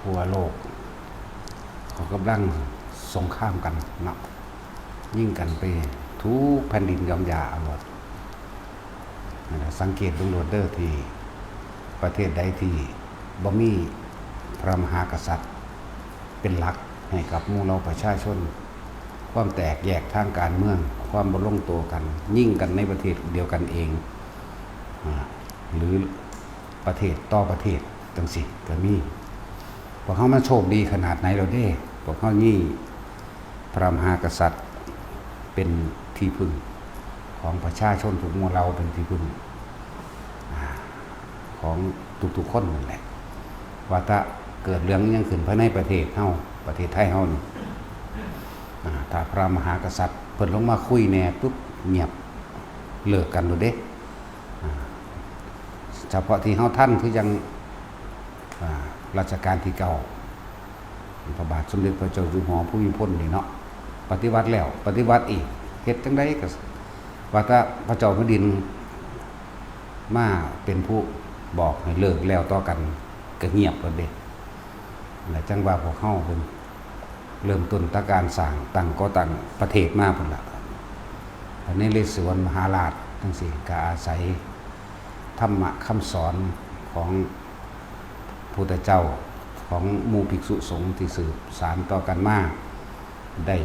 ทั่วโลกเขากำลังสงครามกันเนาะยิ่งกันไปทุกแผ่นดินยอมยาหมดสังเกตดูโรดเดอร์ที่ประเทศใดที่บ่มีพระมหากษัตริย์เป็นหลักให้กับหมู่เราประชาชนความแตกแยกทางการเมืองความบ่ลงตัวกันยิ่งกันในประเทศเดียวกันเองหรือประเทศต่อประเทศจังสิก็มีพวกเขามาโชคดีขนาดไหนเราได้พวกเขานี่พระมหากษัตริย์เป็นที่พึ่งของประชาชนทุกหมู่เราเป็นที่พึ่งของทุกๆคนนั่นแหละว่าถ้าเกิดเรื่องยังขึ้นภายในประเทศเฮาประเทศไทยเฮานี่ถ้าพระมหากษัตริย์เพิ่นลงมาคุยแน่ปุ๊บเงียบเลิกกันโดดเด้เฉพาะที่เฮาท่านคือยังรัชกาลที่9พระบาทสมเด็จพระเจ้าอยู่หัวภูมิพลนี่เนาะปฏิวัติแล้วปฏิวัติอีกเฮ็ดจังได๋ก็ว่าถ้าพระเจ้าแผ่นดินมาเป็นผู้บอกให้เลิกแล้วต่อกันก็เงียบแล้วเด้แล้วจังว่าพวกเฮาเพิ่นเริ่มต้นตะการสร้างตั้งประเทศมาพุ่นล่ะอันนี้เลศวรมหาราชจังซี่ก็อาศัยธรรมะคำสอนของพุทธเจ้าของหมู่ภิกษุสงฆ์ที่สืบสานต่อกันมาได้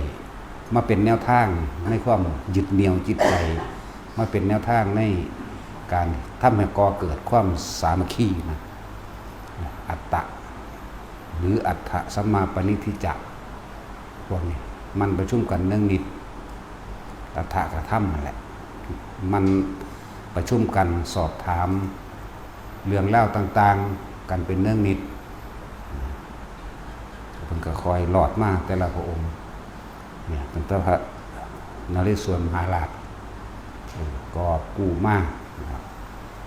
มาเป็นแนวทางในความยึดเหนี่ยวจิตใจมาเป็นแนวทางในการทำให้ก่อเกิดความสามัคคีนะอัตตะหรืออัตถสัมมาปณิธิจะพวกนี้มันประชุมกันเนื่องนิดอัตถะกระทำนั่นแหละมันประชุมกันสอบถามเรื่องเล่าต่างๆกันเป็นเนื่องนิดเพิ่นก็คอยหลอดมาแต่ละพระองค์เนี่ยตั้งแต่พระนเรศวรมหาราชก็กู้มา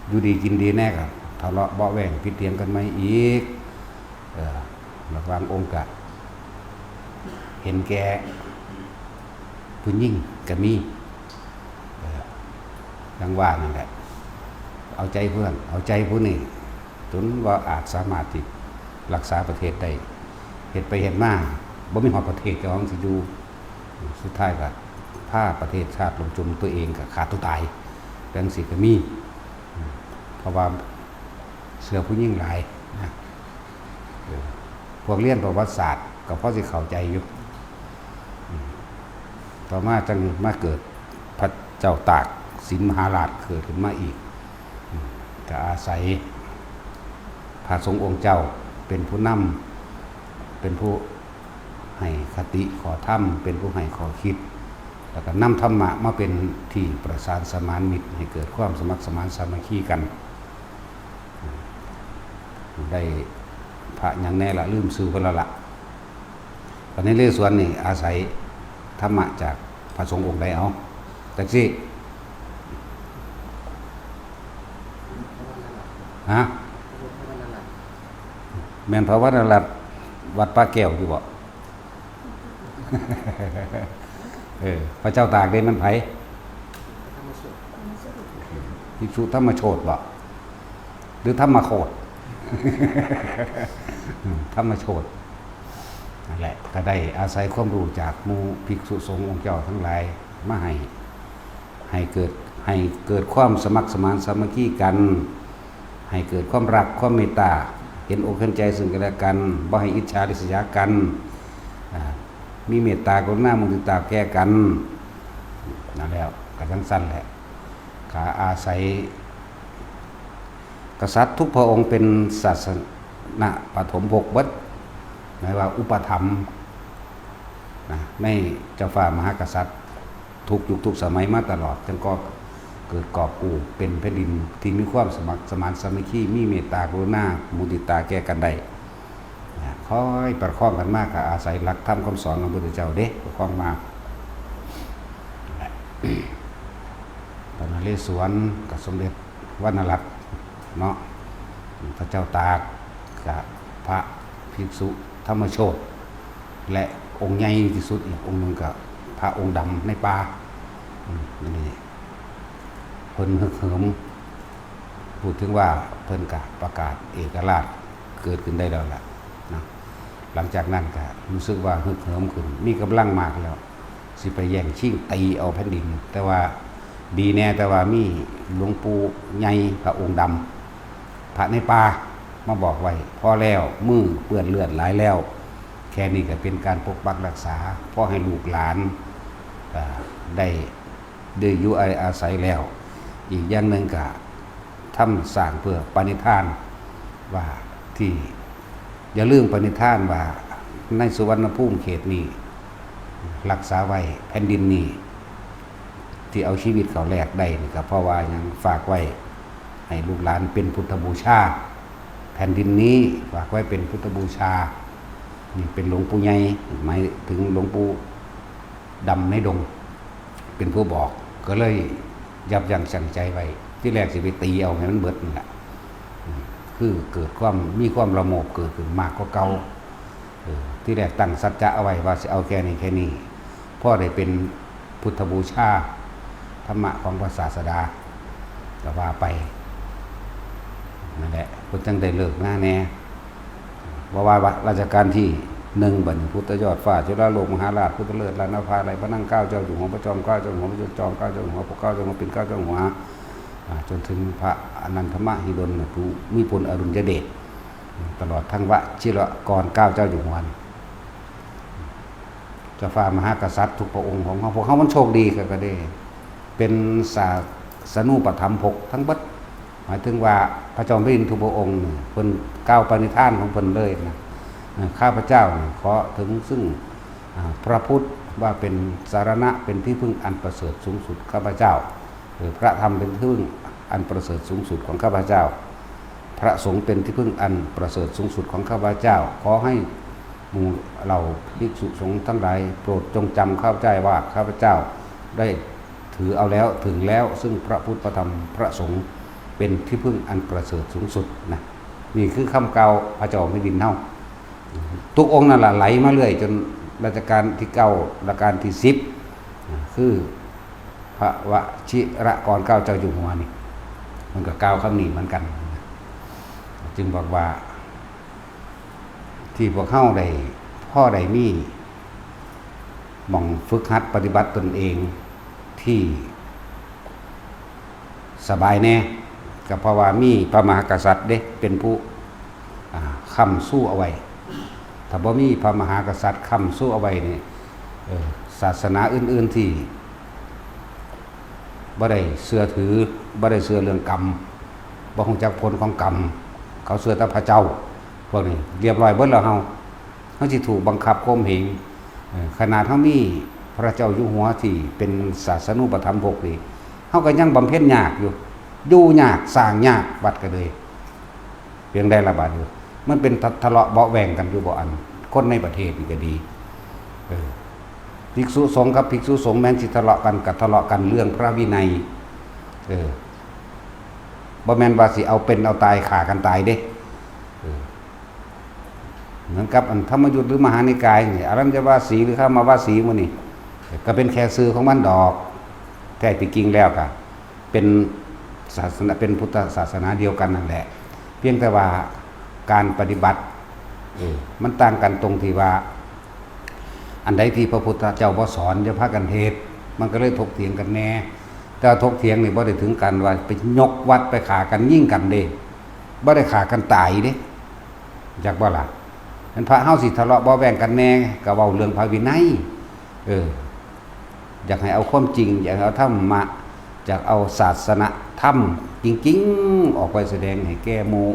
อยู่ดีกินดีแน่กันทะเลาะเบาะแหว่งผิดเถียงกันไหมอีกระหว่างองค์กะเห็นแก่ผู้ยิ่งก็มีดังว่านั่นแหละเอาใจเพื่อนเอาใจผู้นี้จนว่าอาจสามารถที่รักษาประเทศได้เห็นไปเห็นมาบ่มีหอดประเทศเจ้าของสิอยู่สุดท้ายก็พาประเทศชาติลงจุมตัวเองก็ขาดตัวตายดังสิก็มีเพราะว่าเสือผู้ยิ่งหลายนะพวกเรียนประวัติศาสตร์ก็พอสิเข้าใจอยู่ต่อมาจังมาเกิดพระเจ้าตากสินมหาราชเกิดขึ้นมาอีกก็อาศัยพระสงฆ์องค์เจ้าเป็นผู้นำเป็นผู้ให้คติขอธรรมเป็นผู้ให้ขอคิดแล้วก็นำธรรมะมาเป็นที่ประสานสมานมิตรให้เกิดความสมัครสมานสามัคคีกันได้พระอย่างแน่ละลืมซื้อคนละละตอนนี้เรื่องส่วนนี่อาศัยธรรมะจากพระสงฆ์องค์ใดเอาแต่สิฮะแม่นพระวัดนรัตน์วัดป้าแก้วอยู่บ่ พระเจ้าตากได้มันไผภิกษุธรรมโชติบ่หรือธรรมโคตร ธรรมโชตินั่นแหละก็ได้อาศัยความรู้จากหมู่ภิกษุสงฆ์องค์เจ้าทั้งหลายมาให้เกิดความสมัครสมานสามัคคีกันให้เกิดความรักความเมตตาเห็นอกเห็นใจซึ่งกันและกันบ่ให้อิจฉาริษยากันมีเมตตากรุณามุทิตาแก้กันนั่นแล้วก็ทั้งสั้นแหละขาอาศัยกษัตริย์ทุกพระองค์เป็นศาสนาปฐมภคเบิดหมายว่าอุปถัมภ์ในเจ้าฟ้ามหากษัตริย์ทุกยุคทุกสมัยมาตลอดจนก็เกิดกอบกู้เป็นแผ่นดินที่มีความสมัครสมานสามัคคีมีเมตตากรุณามุทิตาแก้กันได้คอยประคองกันมากก็อาศัยหลักธรรมคำสอนของพระพุทธเจ้าเด้ประคองมาพระนเรศวรกับสมเด็จวรรณรัตน์เนาะพระเจ้าตากกับพระภิกษุธรรมโชติและองค์ใหญ่ที่สุดอีกองค์หนึ่งกับพระองค์ดำในป่านี่เพิ่นฮึกเหิมพูดถึงว่าเพิ่นกะประกาศเอกราชเกิดขึ้นได้แล้วล่ะนะ หลังจากนั้นก็รู้สึกว่าฮึกเหิมขึ้นมีกำลังมากแล้วสิไปแย่งชิงตีเอาแผ่นดินแต่ว่าดีแน่แต่ว่ามีหลวงปู่ใหญ่พระองค์ดำพระในป่ามาบอกไว้พอแล้วมือเปื้อนเลือดหลายแล้วแค่นี้ก็เป็นการปกปักรักษาพอให้ลูกหลานได้อยู่อาศัยแล้วอีกอย่างหนึ่งก็ทำสร้างเพื่อปณิธานว่าที่อย่าลืมปณิธานว่าในสุวรรณภูมิเขตนี้รักษาไว้แผ่นดินนี้ที่เอาชีวิตเขาแลกได้นี่ก็เพราะว่ายังฝากไว้ให้ลูกหลานเป็นพุทธบูชาแผ่นดินนี้ฝากไว้เป็นพุทธบูชานี่เป็นหลวงปู่ใหญ่หมายถึงหลวงปู่ดำในดงเป็นผู้บอกก็เลยยับยั้งชั่งใจไว้ที่แรกสิไปตีเอาให้มันเบิดนั่นแหละคือเกิดความมีความระโมบเกิดขึ้นมากกว่าเก่าที่แรกตั้งสัจจะเอาไว้ว่าจะเอาแค่นี้พ่อได้เป็นพุทธบูชาธรรมะของพระศาสดาก็ว่าไปนั่นแหละพุทธจังได้เลิกหน้าแน่ว่าราชการที่1บัดนี้พุทธยอดฟ้าจุฬาโลกมหาราชพุทธเลิศลานภาลัยพระนั่งเก้าเจ้าอยู่หัวพระจอมเก้าเจ้าหัวพระจอมเก้าเจ้าหัวพระเก้าเจ้าหัวเป็นเก้าเจ้าหัวจนถึงพระอนันทมหิดลผู้มีพลอรุณยเดชตลอดทั้งวชิรกรเก้าเจ้าอยู่หัวเจ้าฟ้ามหากษัตริย์ทุกพระองค์ของเขาพวกเขามันโชคดีก็ได้เป็นศาสนูปถัมภกทั้งบัดหมายถึงว่าพระจอมพระอินทร์ทุกพระองค์เพิ่นก้าวปณิธานของเพิ่นเลยนะข้าพเจ้าขอถึงซึ่งพระพุทธว่าเป็นสารณะเป็นที่พึ่งอันประเสริฐสูงสุดข้าพเจ้าพระธรรมเป็นที่พึ่งอันประเสริฐสูงสุดของข้าพเจ้าพระสงฆ์เป็นที่พึ่งอันประเสริฐสูงสุดของข้าพเจ้าขอให้หมู่เหล่าภิกษุสงฆ์ทั้งหลายโปรดจงจำข้าพเจ้าว่าข้าพเจ้าได้ถือเอาแล้วถึงแล้วซึ่งพระพุทธพระธรรมพระสงฆ์เป็นที่พึ่งอันประเสริฐสูงสุดนะนี่คือคำกล่าวพระเจ้าแผ่นดินเฮาทุกองค์นั่นแหละไหลมาเรื่อยจนรัชกาลที่9รัชกาลที่10คือพระวชิรกรเก้าเจ้าอยู่หัวนี่มันก็กล่าวคำนี้เหมือนกันจึงบอกว่าที่พวกเฮาได้พ่อได้มีหม่องฝึกหัดปฏิบัติตนเองที่สบายแน่ก็เพราะว่ามีพระมหากษัตริย์เด้เป็นผู้ค้ำสู้เอาไว้ถ้าบ่มีพระมหากษัตริย์ค้ำสู้เอาไว้นี่ศาสนาอื่นๆที่บ่ได้เชื่อถือบ่ได้เชื่อเรื่องกรรมบ่ฮู้จักผลของกรรมเขาเชื่อแต่พระเจ้าพวกนี้เรียบร้อยเบิดแล้วเฮาสิถูกบังคับข่มเหงขนาดเฮามีพระเจ้าอยู่หัวที่เป็นศาสนูปถัมภกนี่เฮาก็ยังบำเพ็ญยากอยู่ยากสร้างยากวัดก็เลยเพียงได้ระบาดอยู่มันเป็นทะเลาะเบาะแวงกันอยู่บ่อันคนในประเทศนี่ก็ดีภิกษุสงฆ์กับภิกษุสงฆ์แม้นสิทะเลาะกันก็ทะเลาะกันเรื่องพระวินัยบ่แม่นว่าสิเอาเป็นเอาตายฆ่ากันตายเด้เหมือนกับอันธรรมยุทธ์หรือมหานิกายนี่อรัญญวาสีหรือข้ามาวาสีมื้อนี่ก็เป็นแค่สื่อของมันดอกแท้ที่จริงแล้วก็เป็นศาสนาเป็นพุทธศาสนาเดียวกันนั่นแหละเพียงแต่ว่าการปฏิบัติมันต่างกันตรงที่ว่าอันใดที่พระพุทธเจ้าบ่สอนจะพากันเทศมันก็เลยถกเถียงกันแน่แต่ถกเถียงนี่บ่ได้ถึงกันว่าไปยกวัดไปฆ่ากันยิ่งกันเด้บ่ได้ฆ่ากันตายเด้จักบ่ล่ะอันพระเฮาสิทะเลาะบ่แบ่งกันแน่ก็เว้าเรื่องพระวินัยอยากให้เอาความจริงอยากเอาธรรมะอยากเอาศาสนาธรรมจริงๆออกไปแสดงให้แก่หมู่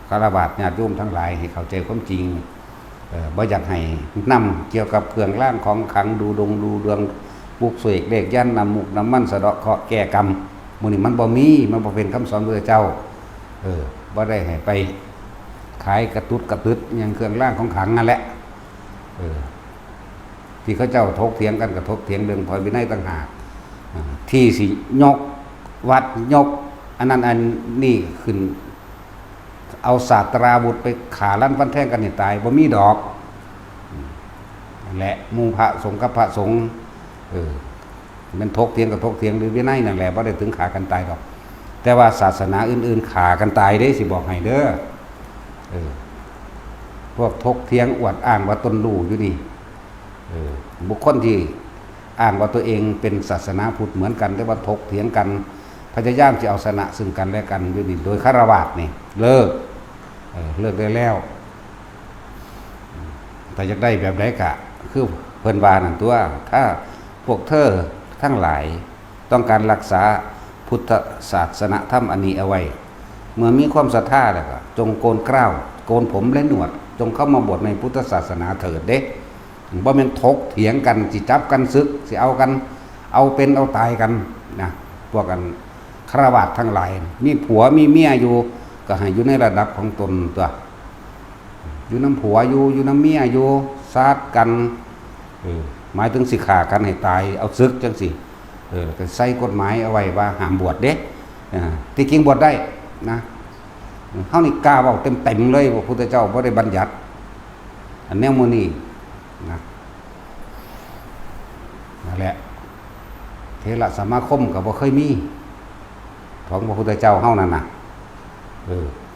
คฤหัสถ์ญาติโยมทั้งหลายให้เข้าใจความจริงบ่อยากให้นำเกี่ยวกับเครื่องรางของขลังดูดวงปลุกเสกเลขยันต์นำมุกน้ำมันสะเดาะเคราะห์แก้กรรมมื้อนี้มันบ่มีมันบ่เป็นคำสอนพระเจ้าบ่ได้ให้ไปขายกระตุ้ดกระตึดอย่างเครื่องรางของขลังนั่นแหละที่เขาเจ้าถกเถียงกันกับถกเถียงเรื่องพระวินัยต่างหากที่สิยกวัดยกอันนั้นอันนี้ขึ้นเอาศาสตราบุตรไปขาลั่นฟันแท่งกันให้ตายบ่มีดอกและหมู่พระสงฆ์กับพระสงฆ์มันถกเถียงกับถกเถียงหรือวินัยนั่นแหละบ่ได้ถึงขากันตายดอกแต่ว่าศาสนาอื่นๆขากันตายได้สิบอกให้เด้อ พวกทกเถียงอวดอ้างว่าตนรู้อยู่นี่บุคคลที่อ้างว่าตัวเองเป็นศาสนาพุทธเหมือนกันแต่ว่าทกเถียงกันพยายามจะเอาชนะซึ่งกันและกันอยู่นี่โดยฆราวาสนี่เลิกได้แล้วแต่อยากได้แบบไหนกะคือเพิ่นว่านั่นตัวถ้าพวกเธอทั้งหลายต้องการรักษาพุทธศาสนธรรมอันนี้เอาไว้เมื่อมีความศรัทธาแล้วก็จงโกนเกล้าโกนผมและหนวดจงเข้ามาบวชในพุทธศาสนาเถิดเด้บ่แม่นถกเถียงกันสิจับกันศึกสิเอากันเอาเป็นเอาตายกันนะพวกกันฆราวาสทั้งหลายมีผัวมีเมียอยู่ก็ให้อยู่ในระดับของตนตัวอยู่น้ำผัวอยู่น้ำเมียอยู่ซาดกันหมายถึงสิฆ่ากันให้ตายเอาศึกจังสิก็ใส่กฎหมายเอาไว้ว่าห้ามบวชเด้ที่จริงบวชได้นะเฮานี่กล้าเว้าเต็มเลยว่าพระพุทธเจ้าบ่ได้บัญญัติอันแนวมื้อนี้นะนั่นแหละเทระสมาคมก็บ่เคยมีของพระพุทธเจ้าเฮานั่นน่ะ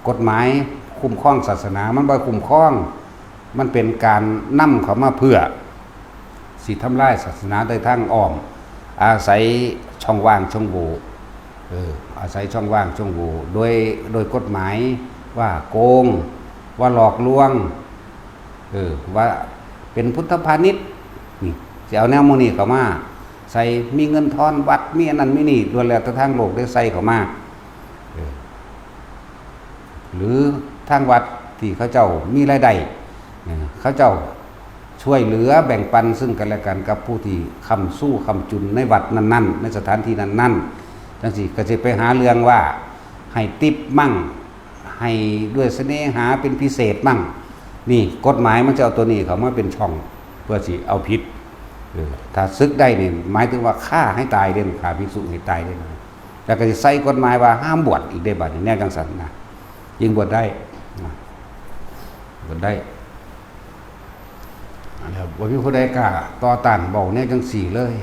กฎหมายคุ้มครองศาสนามันบ่คุ้มครองมันเป็นการนำเข้ามาเพื่อสิทำลายศาสนาโดยทางอ้อมอาศัยช่องว่างช่องโหว่อาศัยช่องว่างช่องโหว่โดยกฎหมายว่าโกงว่าหลอกลวงว่าเป็นพุทธพาณิชย์นี่สิเอาแนวโมนี่เข้ามาใส่มีเงินทอนวัดมีอันนั้นมีนี่ล้วนแล้วแต่ทางโลกได้ใส่เข้ามาหรือทางวัดที่เขาเจ้ามีรายได้เขาเจ้าช่วยเหลือแบ่งปันซึ่งกันและกันกับผู้ที่ค้ำสู้ค้ำจุนในวัดนั้นๆในสถานที่นั้นๆจังสิก็จะไปหาเรื่องว่าให้ติปมั่งให้ด้วยเสน่หาเป็นพิเศษมั่งนี่กฎหมายมันจะเอาตัวนี้เขามาเป็นช่องเพื่อสิเอาผิดถ้าซึกได้เนี่ยหมายถึงว่าฆ่าให้ตายเด่นฆ่าภิกษุให้ตายเด่นแล้วก็จะใส่กฎหมายว่าห้ามบวชอีกได้บัดนี้แน่จังสันนะยิ่งบวชได้บวชได้แล้วบ่มีผู้ใดกล้าต่อต้านเบาเนี่ยจังสี่เลย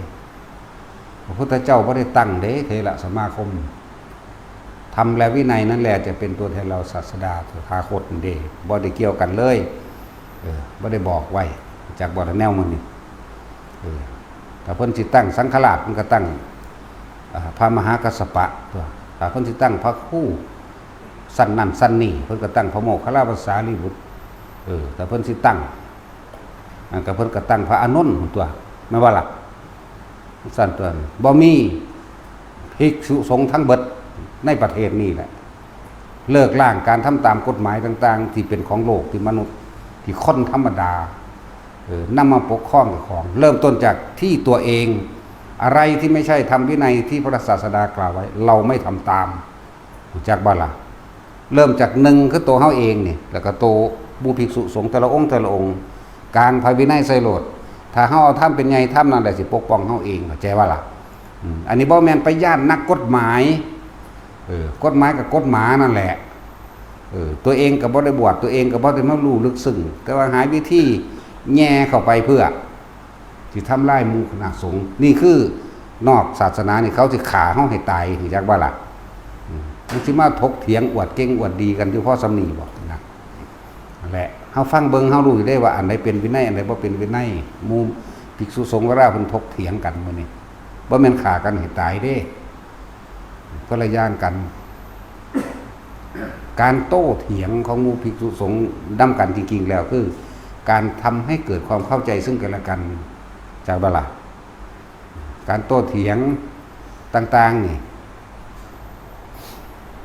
พระพุทธเจ้าบ่ได้ตั้งเด้เทระสมาคมทำและวินัยนั่นแหละจะเป็นตัวแทนเราศาสดาตถาคตเด้บ่ได้เกี่ยวกันเลยบ่ได้บอกไว้จากบ่แนวมันนี่ถ้าเพิ่นสิตั้งสังฆราชมันก็ตั้งพระมหากัสสปะตัวถ้าเพิ่นสิตั้งพระคู่สั้นนั่นสั้นนี่เพิ่นก็ตั้งพระโมคคัลลาภาษาลีบุตรแต่เพิ่นสิตั้งก็เพิ่นก็ตั้งพระอานนท์ตัวไม่ว่าล่ะสั้นตัวบ่มีภิกษุสงฆ์ทั้งเบิดในประเทศนี้แหละเลิกล้างการทำตามกฎหมายต่างๆที่เป็นของโลกที่มนุษย์ที่คนธรรมดานำมาปกครองของเริ่มต้นจากที่ตัวเองอะไรที่ไม่ใช่ทำวินัยที่พระศาสดากล่าวไว้เราไม่ทำตามจากบ้านละเริ่มจากหนึ่งคือตัวเฮาเองนี่แล้วก็ตัวบูภิกษุสงฆ์แต่ละองค์การภายวินัยใส่โหลดถ้าเฮาเอาทำเป็นไงทำนั่นแหละสิปกป้องเฮาเองเข้าใจว่าล่ะอันนี้บ่แม่นไปย่านนักกฎหมายกฎหมายกับกฎหมายนั่นแหละตัวเองก็บ่ได้บวชตัวเองก็บ่ได้มารู้ลึกซึ้งแต่ว่าหาวิธีแย่เข้าไปเพื่อที่ทำลายหมู่คณะสงฆ์นี่คือนอกศาสนานี่เขาสิฆ่าเฮาให้ตายจักว่าล่ะมันสิมาถกเถียงอวดเก่งอวดดีกันอยู่เพราะสำนีบอกนะนั่นแหละเฮาฟังเบิ่งเฮารู้ได้ว่าอันใดเป็นวินัยอันใดบ่เป็นวินัยหมู่ภิกษุสงฆ์ก็ราเพิ่นถกเถียงกันมื้อนี้บ่แม่นฆ่ากันให้ตายเด้คนละอย่างกันการโต้เถียงของหมู่ภิกษุสงฆ์นำกันจริงๆแล้วคือการทำให้เกิดความเข้าใจซึ่งกันและกันจากบ่ล่ะการโต้เถียงต่างๆนี่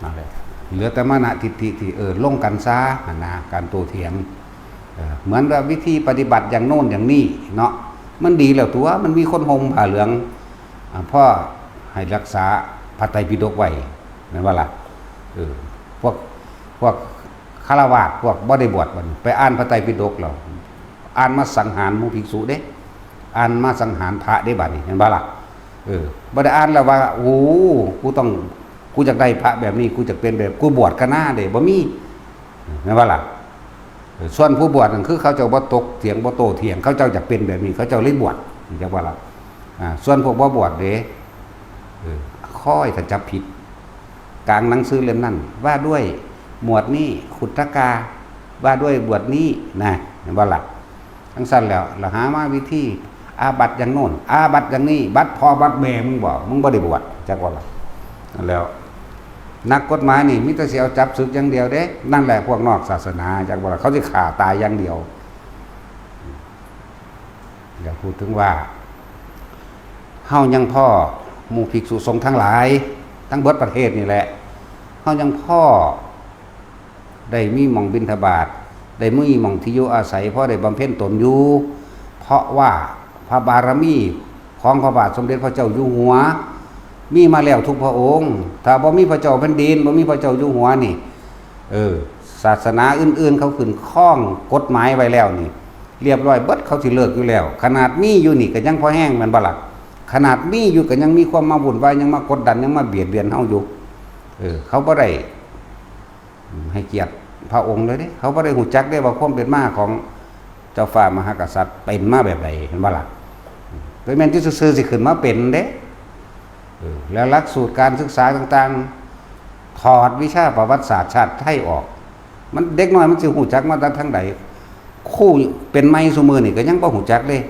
นั่นแหละเหลือแต่มานะทิฏฐิที่ลงกันซะนะการโต้เถียงเหมือนว่าวิธีปฏิบัติอย่างโน้นอย่างนี้เนาะมันดีแล้วตัวมันมีคนห่มผ้าเหลืองพ่อให้รักษาพระไตรปิฎกไว้แม่นว่าล่ะพวกฆราวาสพวกบ่ได้บวชมันไปอ่านพระไตรปิฎกแล้วอ่านมาสังหารหมู่ภิกษุเด้อ่านมาสังหารพระได้บัดนี้เห็นบ่ล่ะบ่ได้อ่านแล้วว่าโอ้กูอยากได้พระแบบนี้กูจะเป็นแบบกูบวชกันหน้าเด้บ่มีแม่นบ่ล่ะส่วนผู้บวชนั่นคือเขาเจ้าบ่ตกเถียงบ่โตเถียงเขาเจ้าอยากเป็นแบบนี้เขาเจ้าเลยบวชจังว่าล่ะส่วนพวกบ่บวชเด้ค่อยถ้าจับผิดกลางหนังสือเล่มนั้นว่าด้วยหมวดนี้ขุทกา ว่าด้วยบวชนี้นะเห็นบ่ล่ะทั้งสั้นแล้วเราหามาวิธีอาบัติอย่างโน้นอาบัติอย่างนี้บัตรพอบัตรแม่มึงบอกมึงบ่ได้บวชจักว่าล่ะแล้วนักกฎหมายนี่มิตรเสียวจับศึกอย่างเดียวเด้นั่นแหละพวกนอกศาสนาจักว่าล่ะเขาสิฆ่าตายอย่างเดียวอยากพูดถึงว่าเฮายังพ่อหมู่ภิกษุสงฆ์ทั้งหลายทั้งเบิดประเทศนี่แหละเฮายังพ่อได้มีหม่องบิณฑบาตได้มีหม่องที่อยู่อาศัยเพราะได้บำเพ็ญตนอยู่เพราะว่าพระบารมีของพระบาทสมเด็จพระเจ้าอยู่หัวมีมาแล้วทุกพระองค์ถ้าบ่มีพระเจ้าแผ่นดินบ่มีพระเจ้าอยู่หัวนี่ศาสนาอื่นๆเขาขึ้นข้องกฎหมายไว้แล้วนี่เรียบร้อยเบิดเขาสิเลิกอยู่แล้วขนาดมีอยู่นี่ก็ยังพอแห้งมันบ่ล่ะขนาดมีอยู่ก็ยังมีความมาวุ่นวายยังมากดดันยังมาเบียดเบียนเฮาอยู่เขาบ่ได้ให้เกียรติพระองค์เลยเด้เขาบ่ได้หูจักได้ว่าความเป็นมาของเจ้าฟ้ามหากษัตริย์เป็นมาแบบใดเห็นบ่ล่ะโดยแม่นที่ซื่อๆสิขึ้นมาเป็นเด้แล้วหลักสูตรการศึกษาต่างๆถอดวิชาประวัติศาสตร์ชาติไทยออกมันเด็กน้อยมันสิหูจักมาทางใดคู่เป็นไม้ซุมื้อนี่ก็ยังบ่หูจักเลย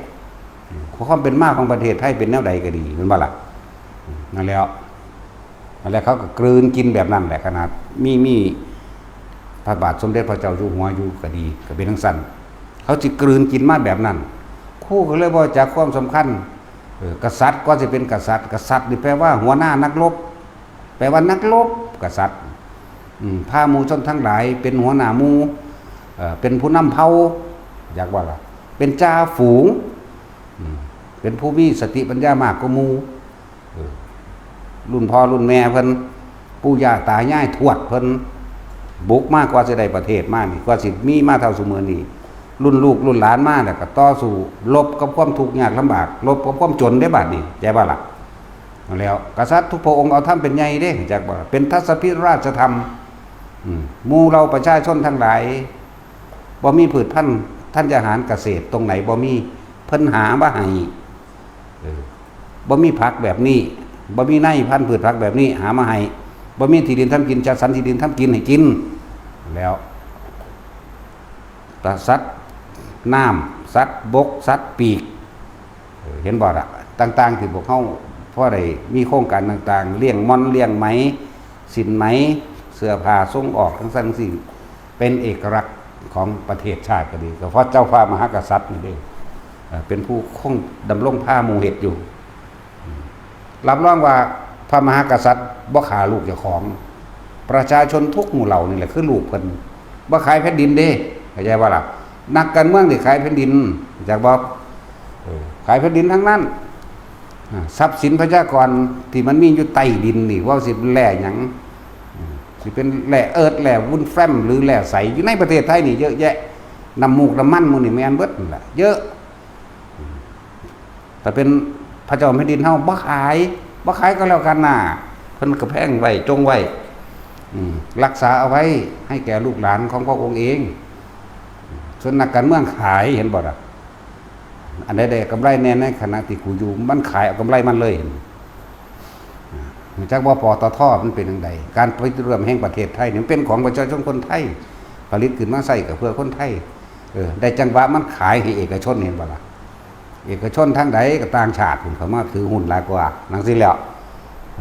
ความเป็นมาของประเทศไทยเป็นแนวใดก็ดีเห็นบ่ล่ะนั่นแล้วเขาก็กลืนกินแบบนั้นแหละขนาดมีพระบาทสมเด็จพระเจ้าอยู่หัวอยู่ก็ดีก็เป็นทั้งสั้นเขาสิกลืนกินมาแบบนั้นคู่ก็เลยบ่จักความสำคัญกษัตริย์ก็จะเป็นกษัตริย์นี่แปลว่าหัวหน้านักรบแปลว่านักรบกษัตริย์พาหมู่ชนทั้งหลายเป็นหัวหน้าหมู่เป็นผู้นำเผ่าอยากว่าล่ะเป็นจ่าฝูงเป็นผู้มีสติปัญญามากกว่าหมู่รุ่นพ่อรุ่นแม่เพิ่นปู่ย่าตายายทวดเพิ่นบุกมากกว่าจะได้ประเทศมากนี่กว่าสิมีมาเท่าซุมื้อนี้รุ่นลูกรุ่นหลานมาแล้วก็ต่อสู้ลบกับความทุกข์ยากลำบากลบกับความจนได้บัดนี้ใจบ่ล่ะแล้วกษัตริย์ทุกพระองค์เอาทำเป็นใหญ่เด้จักบ่เป็นทัศพิราชธรรมหมู่เราประชาชนทั้งหลายบ่มีพืชพันธุ์ธัญญาหารเกษตรตรงไหนบ่มีเพิ่นหามาให้บ่มีผักแบบนี้บ่มีในพันธุ์พืชผักแบบนี้หามาให้บ่มีที่ดินทำกินจัดสรรที่ดินทำกินให้กินแล้วแต่สัตว์น้ำสัตว์บกสัตว์ปีกเห็นบ่ล่ะต่างๆที่พวกเฮาพอได้มีโครงการต่างๆเลี้ยงม่อนเลี้ยงไหมสินไหมเสื้อผ้าส่งออกทั้งสิ่งเป็นเอกลักษณ์ของประเทศชาติก็ดีก็เพราะเจ้าฟ้ามหากษัตริย์นี่เด้เป็นผู้คงดำรงผ้าหมู่เฮ็ดอยู่รับรองว่าพระมหากษัตริย์บ่ขาลูกเจ้าของประชาชนทุกหมู่เหล่านี่แหละคือลูกเพิ่นบ่ขายแผ่นดินเด้เข้าใจว่าล่ะนักการเมืองนี่ขายแผ่นดินจากบ่ขายแผ่นดินทั้งนั้นทรัพย์สินประชากรที่มันมีอยู่ใต้ดินนี่ว่าสิแร่หยังสิเป็นแร่เอิร์ธแร่วุ้นแฟ้มหรือแร่ใสอยู่ในประเทศไทยนี่เยอะแยะน้ำมูกน้ำมันมื้อนี่แม่นเบิดนั่นแหละเยอะแต่เป็นพระเจ้าแผ่นดินเฮาบ่ขายก็แล้วกันน่ะเพิ่นก็แพงไว้จงไว้รักษาเอาไว้ให้แก่ลูกหลานของพระองค์เองส่วนนักการเมืองขายเห็นบ่ล่ะอันใดๆกำไรแน่ในขณะที่กูอยู่มันขายเอากำไรมันเลยจักว่าปตท.มันเป็นจังไดการผลิตเรื่องแห่งประเทศไทยนี่เป็นของประชาชนคนไทยผลิตขึ้นมาใช้ก็เพื่อคนไทยได้จังหวะมันขายให้เอกชนเห็นบ่ล่ะเอกชนทางใดก็ต่างชาติเขามาถือหุ้นหลายกว่านังสิแล้ว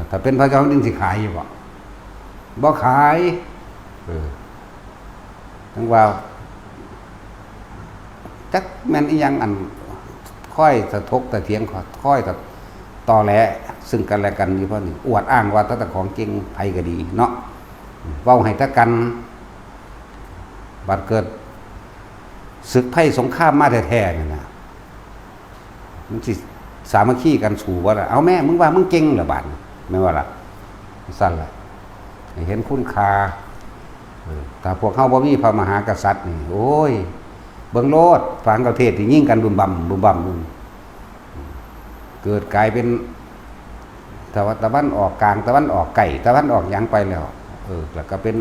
ถ้าเป็นพระเจ้าแผ่นดินสิขายอยู่บ่ขายทั้งว่าจักแม่นอีหยังอันค่อยสะทกตะเถียงค่อยต่อแหลซึ่งกันและกันอยู่เพราะนี่อวดอ้างว่าถ้าของเก่งไผก็ดีเนาะเว้าให้ตะกันบัดเกิดศึกภัยสงครามมาแท้ๆนี่นะมันสิสามัคคีกันสู่ว่าเอาแม่มึงว่ามึงเก่งเหรอบาดแม่ว่าล่ะสั่นล่ะให้เห็นคุณค่าแต่พวกเฮาบ่มีพระมหากษัตริย์นี่โอ้ยเบิ่งโลดฝังประเทศที่ยิ่งกันบุ่มบ่ำเกิดกลายเป็นตะวันออกกลางตะวันออกไก่ตะวันออกหยังไปแล้วแล้วก็เป็น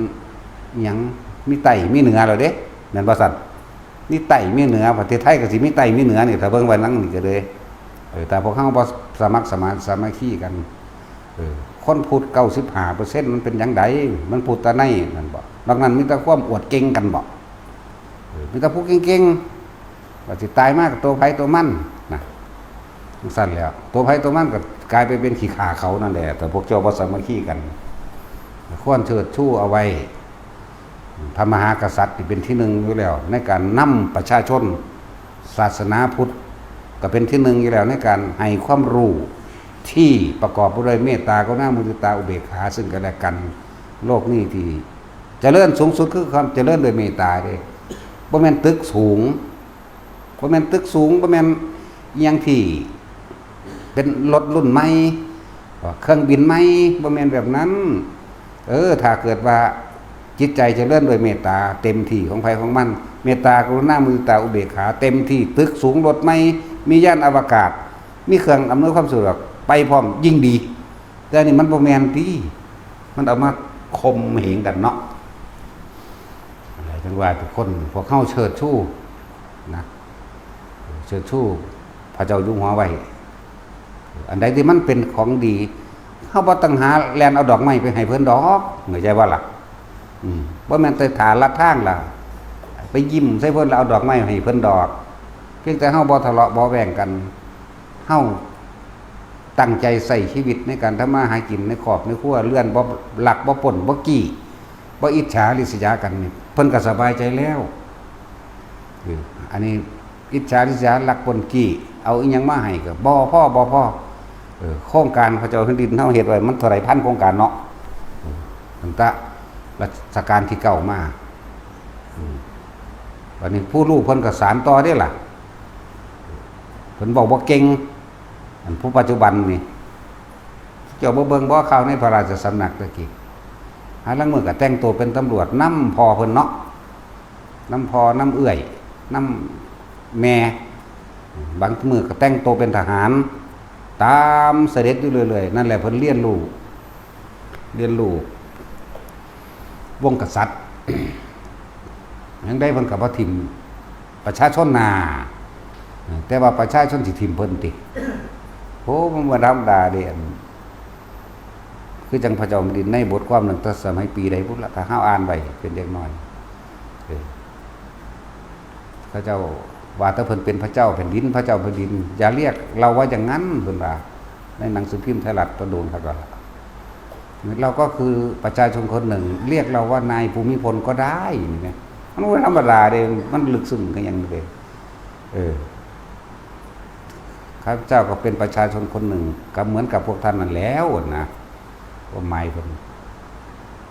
หยังมีใต้มีเหนือแล้วเด้แม่นบ่ซั่นมีใต้มีเหนือประเทศไทยก็สิมีใต้มีเหนือนี่ถ้าเบิ่งไว้นั่งนี่ก็เลยแต่พวกเฮาบ่สมัครสมานสามัคคีกันคนพูด 95% มันเป็นจังไดมันพูดแต่ในนั่นบ่นอกนั้นมีแต่ความอวดเก่งกันบ่ มีแต่ผู้เก่งๆว่าสิตายมากกับตัวไผตัวมันนะสั้นแล้วตัวไผตัวมันก็กลายไปเป็นขี้ข่าเขานั่นแหละแต่พวกเจ้าบ่สามัคคีกันควรเชิดชู้เอาไว้พระมหากษัตริย์ที่เป็นที่หนึ่งอยู่แล้วในการนำประชาชนศาสนาพุทธก็เป็นที่หนึ่งอยู่แล้วในการให้ความรู้ที่ประกอบด้วยเมตตากรุณามุทิตาอุเบกขาซึ่งกันและกันโลกนี้ที่เจริญสูงสุดคือความเจริญโดยเมตตาเด้บ่แม่นตึกสูงบ่แม่นตึกสูงบ่แม่นอีหยังที่เป็นรถรุ่นใหม่เครื่องบินใหม่บ่แม่นแบบนั้นถ้าเกิดว่าจิตใจเจริญโดยเมตตาเต็มที่ของไผของมันเมตตากรุณามุทิตาอุเบกขาเต็มที่ตึกสูงรถใหม่มียานอวกาศมีเครื่องอำนวยความสะดวกไปพร้อมยิ่งดีแต่นี่มันบ่แม่นติมันเอามาคมเหงกันเนาะอะไรจังว่าทุกคนพวกเฮาเชิดชูนะเชิดชูพระเจ้าอยู่หัวไว้อันใดที่มันเป็นของดีเฮาบ่ต้องหาแลนเอาดอกไม้ไปให้เพิ่นดอกเข้าใจว่าล่ะบ่แม่นแต่ฐานลัดทางล่ะไปยิ้มใส่เพิ่นแล้วเอาดอกไม้ให้เพิ่นดอกเพียงแต่เฮาบ่ทะเลาะบ่แว้งกันเฮาตั้งใจใส่ชีวิตในการทำมาหากินในครอบในครัวเรือนบ่ลักบ่ปล้นบ่กี้บ่อิจฉาริษยากันนี่เพิ่นก็สบายใจแล้วอันนี้อิจฉาริษยาลักปล้นกี้เอาอีหยังมาให้ก็บ่พอโครงการพระเจ้าแผ่นดินเฮาเฮ็ดไว้มันเท่าไหร่พันโครงการเนาะตั้งแต่รัชกาลที่9มาวันนี้ผู้รู้เพิ่นก็สานต่อได้ล่ะเพิ่นบอกบ่เก่งอันผู้ปัจจุบันนี่เจ้าบ่เบิ่งบ่ข่าวในพระราชสำนักตะกี้หาลางมื้อก็แต่งตัวเป็นตำรวจนำพ่อเพิ่นเนาะนำพ่อนำเอื้อยนำแม่บางมื้อก็แต่งตัวเป็นทหารตามเสด็จอยู่เรื่อยๆนั่นแหละเพิ่นเรียนรู้วงกษัตริย์ ยังได้เพิ่นก็บ่ทิ่มประชาชนนาแต่ว่าประชาชนสิทิ่มเพิ่นติโอ้มันบ่ธรรมดาเด้คือจังพระเจ้าแผ่นดินในบทความหนึ่งแต่สมัยปีใดพุทธละถ้าเฮาอ่านไว้เป็นเด็กน้อยพระเจ้าว่าถ้าเพิ่นเป็นพระเจ้าแผ่นดินพระเจ้าแผ่นดินอย่าเรียกเราว่าอย่างนั้นเพิ่นว่าในหนังสือพิมพ์ไทยรัฐตะโดนครับก็เราก็คือประชาชนคนหนึ่งเรียกเราว่านายภูมิพลก็ได้นี่นะมันบ่ธรรมดาเด้มันลึกซึ้งกันอย่างนี้ข้าพเจ้าก็เป็นประชาชนคนหนึ่งก็เหมือนกับพวกท่านนั่นแล้วนะว่าหมายเพิ่น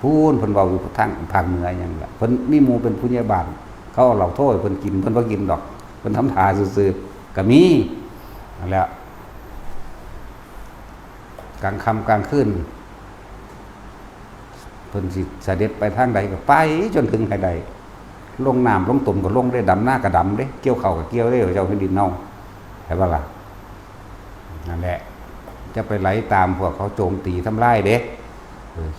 พูนเพิ่นเว้าอยู่ทางภาคเหนือหยังล่ะเพิ่นมีหมู่เป็นผู้ใหญ่บ้านเขาเอาเหล้าโทษเพิ่นกินเพิ่นบ่กินดอกเพิ่นทำท่าซื่อๆก็มีนั่นแหละกลางค่ำกลางคืนเพิ่นสิเสด็จไปทางใดก็ไปจนถึงให้ใดลงน้ำลงตุ่มก็ลงได้ดำหน้าก็ดำเด้เกี่ยวข้าวก็เกี่ยวได้เจ้าแผ่นดินเนาใช่ป่ะล่ะนั่นแหละจะไปไหลตามพวกเขาโจมตีทำลายเด้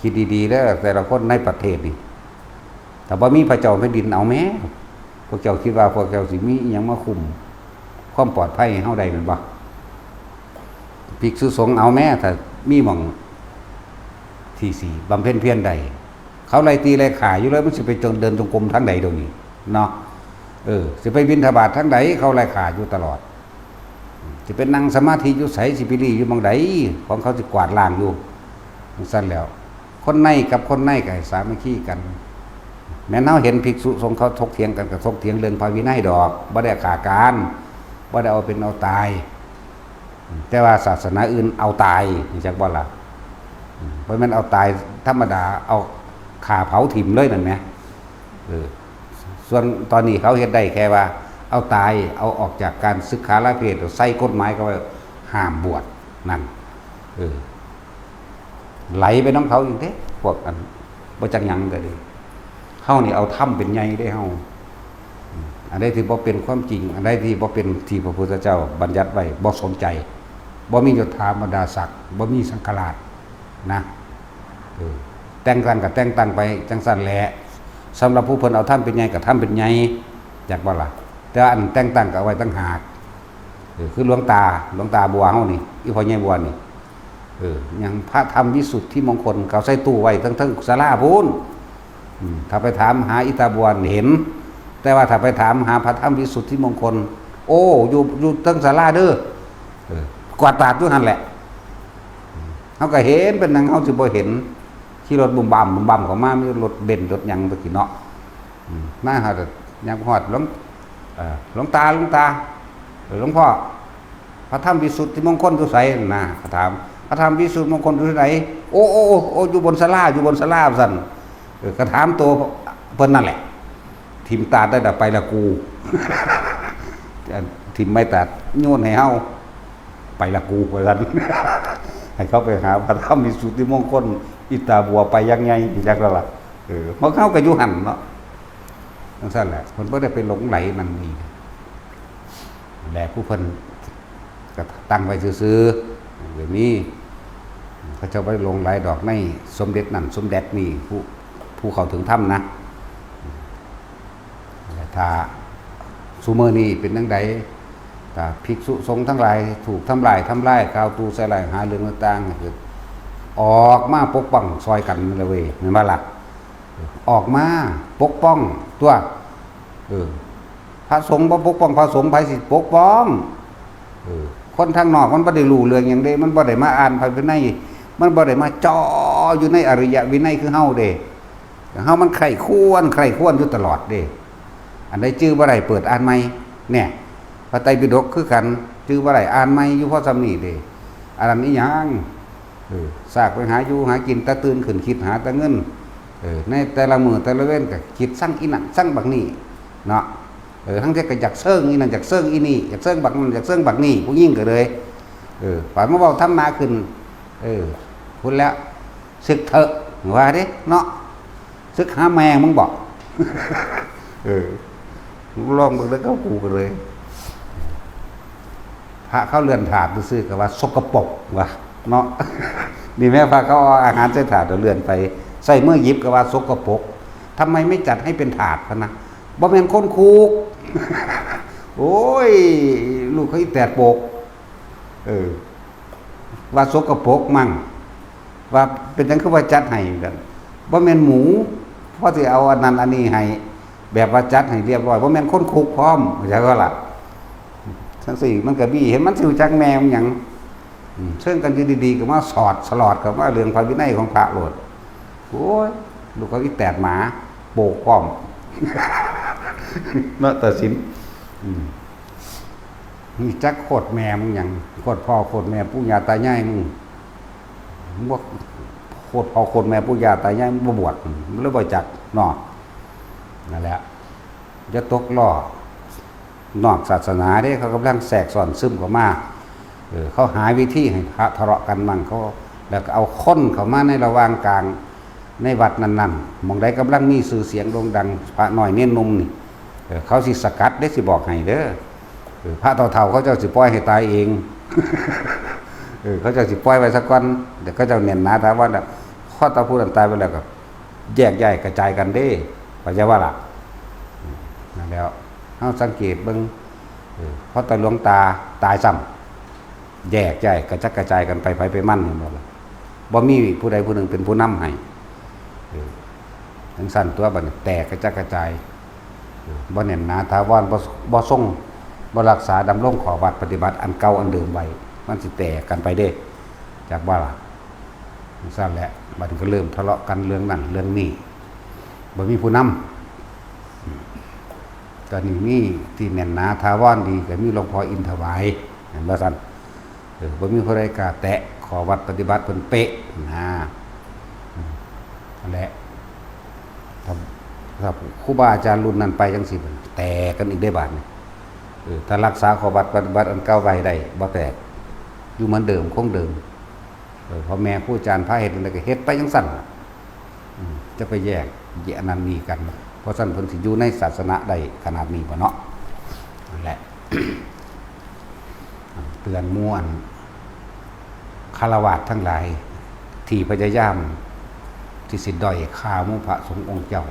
คิดดีๆเด้อแต่ละคนในประเทศนี่แต่บ่มีพระเจ้าแผ่นดินเอาแม้พวกเจ้าคิดว่าพวกเจ้าสิมีอิหยังมาคุมความปลอดภัยให้เฮาได้แม่นบ่ภิกษุสงฆ์เอาแม้ถ้ามีหม่องที่สี่บำเพ็ญเพียรใดเขาไล่ตีไล่ข่าอยู่แล้วมันสิไปเดินจงกรมทางใดตรงนี้เนาะสิไปบิณฑบาตทางใดเขาไล่ข่าอยู่ตลอดสิเป็นนั่งสมาธิอยู่ไสสิไปรีอยู่หม่องใดของเขาสิกวาดล้างอยู่ซั่นแล้วคนในกับคนในก็ให้สามัคคีกันแม้นเฮาเห็นภิกษุสงฆ์เขาถกเถียงกันก็ถกเถียงเรื่องพระวินัยดอกบ่ได้ฆ่ากันบ่ได้เอาเป็นเอาตายแต่ว่าศาสนาอื่นเอาตายจักบ่ล่ะเพราะมันเอาตายธรรมดาเอาฆ่าเผาถิ่มเลยนั่นแหมส่วนตอนนี้เขาเฮ็ดได้แค่ว่าเอาตายเอาออกจากการศึกษาละเพศใส่กฎหมายก็ว่าห้ามบวชนั่นไหลไปน้องเขาอีกเด้พวกอันบ่จักหยังก็ดีเฮานี่เอาถ้ำเป็นใหญ่ได้เฮาอันใดที่บ่เป็นความจริงอันใดที่บ่เป็นที่พระพุทธเจ้าบัญญัติไว้บ่สนใจบ่มียศถาบรรดาศักดิ์บ่มีสังฆราชนะแต่งตั้งก็แต่งตั้งไปจังซั่นแหละสำหรับผู้เพิ่นเอาถ้ำเป็นใหญ่ก็ถ้ำเป็นใหญ่จักบ่ล่ะแต่อันแต่งตั้งก็เอาไว้ต่างหากคือหลวงตาบัวเฮานี่อีพ่อใหญ่บัวนี่ยังพระธรรมวิสุทธิมงคลเขาใส่ตู้ไว้ทั้งศาลาพูนถ้าไปถามหาอิตาบัวเห็น แต่ว่าถ้าไปถามหาพระธรรมวิสุทธิมงคลโอ้อยู่ตั้งศาลาเด้อกวาดตาดอยู่หั่นแหละเฮาก็เห็นเป็นหยังเฮาสิบ่เห็นขี่รถบุ่มบ่ำเข้ามามีรถเบนซ์รถหยังตะกี้เนาะมาหาแต่ยังฮอดหลวงตาหลวงพ่อพระธรรมวิสุทธิมงคลอยู่ไสนะถามพระธรรมวิสุทธิมงคลอยู่ไหนโอ้อยู่บนศาลาซั่นก็ถามตัวเพิ่นนั่นแหละทิมตาได้แต่ไปละกูทิมไม่ตัดโยนให้เฮาไปละกูว่าซั่นให้เขาไปหาพระธรรมวิสุทธิมงคลอิตาบัวไปยังไงจักแล้วล่ะเพราะเขาก็อยู่หั่นเนาะจังซั่นแหละเพิ่นบ่ได้ไปหลงไหลนั่นนี่แหละผู้เพิ่นก็ตั้งไว้ซื่อๆแบบนี้เขาจะไปลงไหลดอกในสมเด็จนั่นสมเด็จนี่ผู้เข้าถึงธรรมนะถ้าซุมื้อนี้เป็นจังไดถ้าภิกษุสงฆ์ทั้งหลายถูกทำลายกาวตูใส่ลายหาเรื่องต่างๆคือออกมาปกป้องซอยกันเลยเว้ยแม่นบ่ล่ะออกมาปกป้องตัวพระสงฆ์บ่ปกป้องพระสงฆ์ไผสิปกป้องคนทางนอกมันบ่ได้รู้เรื่องหยังเด้มันบ่ได้มาอ่านพระวินัยมันบ่ได้มาจ่ออยู่ในอริยวินัยคือเฮาเด้เฮามันใคร่ควรอยู่ตลอดเด้อันใดจื้อบ่ได้เปิดอ่านใหม่เนี่ยพระไตรปิฎกคือกันจื้อบ่ได้อ่านใหม่อยู่เพราะซำนี้เด้อันนั้นอีหยังซากไปหาอยู่หากินตะตื่นขึ้นคิดหาแต่เงินในแต่ละมื้อแต่ละเว้นก็คิดสั่งอีนั่นสั่งบักนี้เนาะทั้งที่ก็อยากเซิงอีนั่นอยากเซิงอีนี่อยากเซิงบักนั้นอยากเซิงบักนี้ผู้ยิ่งก็เลยฝ่ายมาเว้าธรรมะขึ้นพูดแล้วศึกเถอะว่าเด้เนาะศึกหาแมงมึงบอกลองเบิ่งแล้วก็กูกันเลยพระเขาเรือนถาดซื่อๆก็ว่าสกปรกว่ะเนาะนี่แม่พระเขาเอาอาหารใส่ถาดเรือนไปใส่เมื่อหยิบก็ว่าสกปรกทำไมไม่จัดให้เป็นถาดพะนะบ่แม่นคนคุกโอ้ยลูกเขาอีแตดโปกว่าสกปรกมั่งว่าเป็นจังคือว่าจัดให้กันบ่แม่นหมูพอสิเอาอันนั้นอันนี้ให้แบบว่าจัดให้เรียบร้อยบ่แม่นคนคุกพร้อมเข้าใจบ่ล่ะทั้งสี่มันก็มีเห็นมันสิรู้จักแนวหยังเชิงกันอยู่ดีๆก็มาสลอดกับว่าเรื่องพระวินัยของพระโลดโอ้ยลูกเขาอีแตดหมาโปกพร้อมเนาะตัดสินมีจักโคตรแม่มึงหยังโคตรพ่อโคตรแม่ปู่ย่าตายายมึงบ่โคตรพ่อโคตรแม่ปู่ย่าตายายมึงบ่บวชมันเลยบ่จักเนาะนั่นแหละจะตกล้อนอกศาสนาเด้เขากำลังแทรกซ้อนซึมเข้ามาเขาหาวิธีให้พระทะเลาะกันมั่งเขาแล้วก็เอาคนเข้ามาในระหว่างกลางในวัดนั้นๆมองใดกำลังมีชื่อเสียงโด่งดังพระน้อยเน้นนุ่มนี่เขาสิสกัดได้สิบอกให้เด้อพระเฒ่าๆเขาเจ้าสิปล่อยให้ตายเองเขาเจ้าสิปล่อยไว้สักวันเดี๋ยวเขาเจ้าเน้นหนาถามว่าข้อตาพูดตายไปแล้วก็แยกย้ายกระจายกันเด้เข้าใจว่าล่ะนั่นแล้วเฮาสังเกตเบิ่งเพราะแต่หลวงตาตายซ้ำแยกย้ายกระจัดกระจายกันไปมั่นเห็นบ่ล่ะบ่มีผู้ใดผู้หนึ่งเป็นผู้นำให้ทั้งสั้นตัวบัดนี้แตกกระจัดกระจายบ่แน่นหนาถาวรบ่ทรงบ่รักษาดำรงขอวัดปฏิบัติอันเก่าอันเดิมไว้มันสิแตกกันไปเด้จากว่าล่ะทั้งสั้นแหละบัดนี้ก็เริ่มทะเลาะกันเรื่องนั้นเรื่องนี้บ่มีผู้นำตอนนี้มีที่แน่นหนาถาวรดีก็มีหลวงพ่ออินถวายเห็นบ่ซั่นบ่มีผู้ใดกล้าแตะขอวัดปฏิบัติเพิ่นเป๊ะนั่นแหละถ้าครูบาอาจารย์รุ่นนั้นไปจังซี่แตกกันอีกได้บาดนี่ถ้ารักษาขอวัดปฏิบัติอันเก่าไว้ได้บ่แตกอยู่เหมือนเดิมคงเดิมพ่อแม่ครูอาจารย์พาเฮ็ดจังได๋ก็เฮ็ดไปจังซั่นจะไปแยกอันนั้นนี่กันเพราะฉะนั้นเพิ่นสิอยู่ในศาสนาได้ขนาดนี้บ่เนาะนั่นแหละ เตือนม่วนคฤหัสถ์ทั้งหลายที่พยายามที่สิด้อยค่าหมู่พระสงฆ์องค์เจ้า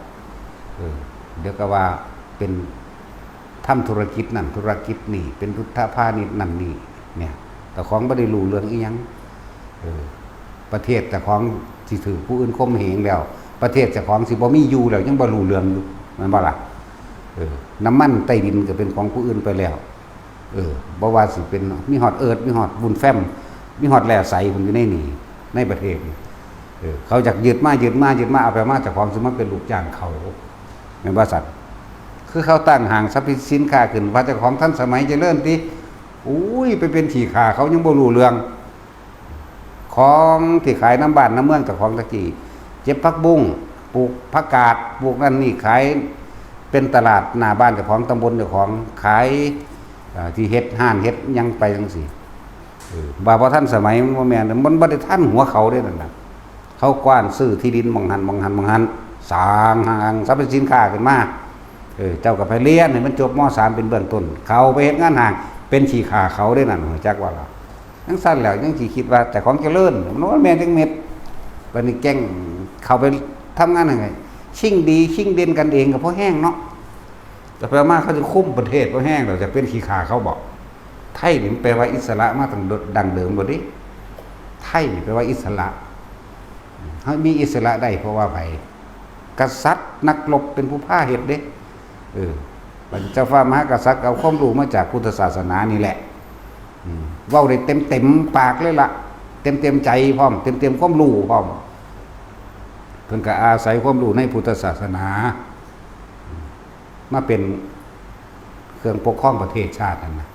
เดี๋ยวก็ว่าเป็นทำธุรกิจนั่นธุรกิจนี่เป็นพุทธพาณิชย์นั่นนี่เนี่ยแต่ของบ่ได้รู้เรื่องอีหยังประเทศแต่ของสิถือผู้อื่นข่มเหงแล้วประเทศเจ้าของสิบ่มีอยู่แล้วยังบ่รู้เรื่องอยู่แม่นบ่ล่ะ น้ำมันใต้ดินก็เป็นของผู้อื่นไปแล้วบ่ว่าสิเป็นมีฮอดมีฮอดบุญแฟ้มมีฮอดแร่ใสผมอยู่ในนี่ในประเทศนี่เขาอยากยึดมาเอาไปมาจากของสิมาเป็นลูกจ้างเขาในบริษัทคือเขาตั้งห้างสรรพสินค้าขึ้นว่าเจ้าของท่านสมัยเจริญติอุ้ยไปเป็นขี่ขาเขายังบ่รู้เรื่องของที่ขายน้ำบ้านน้ำเมืองเจ้าของตะกี้เจ็บผักบุ้งปลูกผักกาดปลูกนั่นนี่ขายเป็นตลาดหน้าบ้านเจ้าของตำบลเจ้าของขายที่เฮ็ดห้านเฮ็ดยังไปจังซี่บ่าพอท่านสมัยบ่แม่นมันบ่ได้ทันหัวเขาเด้นั่นน่ะเขากว้านซื้อที่ดินบางหันสร้างห้างสรรพสินค้าขึ้นมาเจ้าก็ไปเรียนให้มันจบม.3 เป็นเบื้องต้นเขาไปเฮ็ดงานห้างเป็นขี้ขาเขาได้นั่นรู้จักว่าล่ะจังซั่นแล้วจังสิคิดว่าแต่ของเจริญมันว่าแม่นจังเม็ดบัดนี้แก๊งเข้าไปทำงานยังไงชิ่งดีชิ่งเด่นกันเองก็เพราะแห้งเนาะแต่แปลว่าเขาจะคุมประเทศเพราะแห้งเราจะเป็นขี้ขาเขาบอกไทยนี่แปลว่าอิสระมาตั้งดังเดิมบ่ดิไทยนี่แปลว่าอิสระเฮามีอิสระได้เพราะว่าไผกษัตริย์นักรบเป็นผู้พาเฮ็ดเด้บัดเจ้าฟ้ามหากษัตริย์เอาความรู้มาจากพุทธศาสนานี่แหละเว้าได้เต็มปากเลยล่ะเต็มใจพร้อมเต็มความรู้พร้อมเพิ่นก็อาศัยความรู้ในพุทธศาสนามาเป็นเครื่องปกครองประเทศชาตินั่นนะ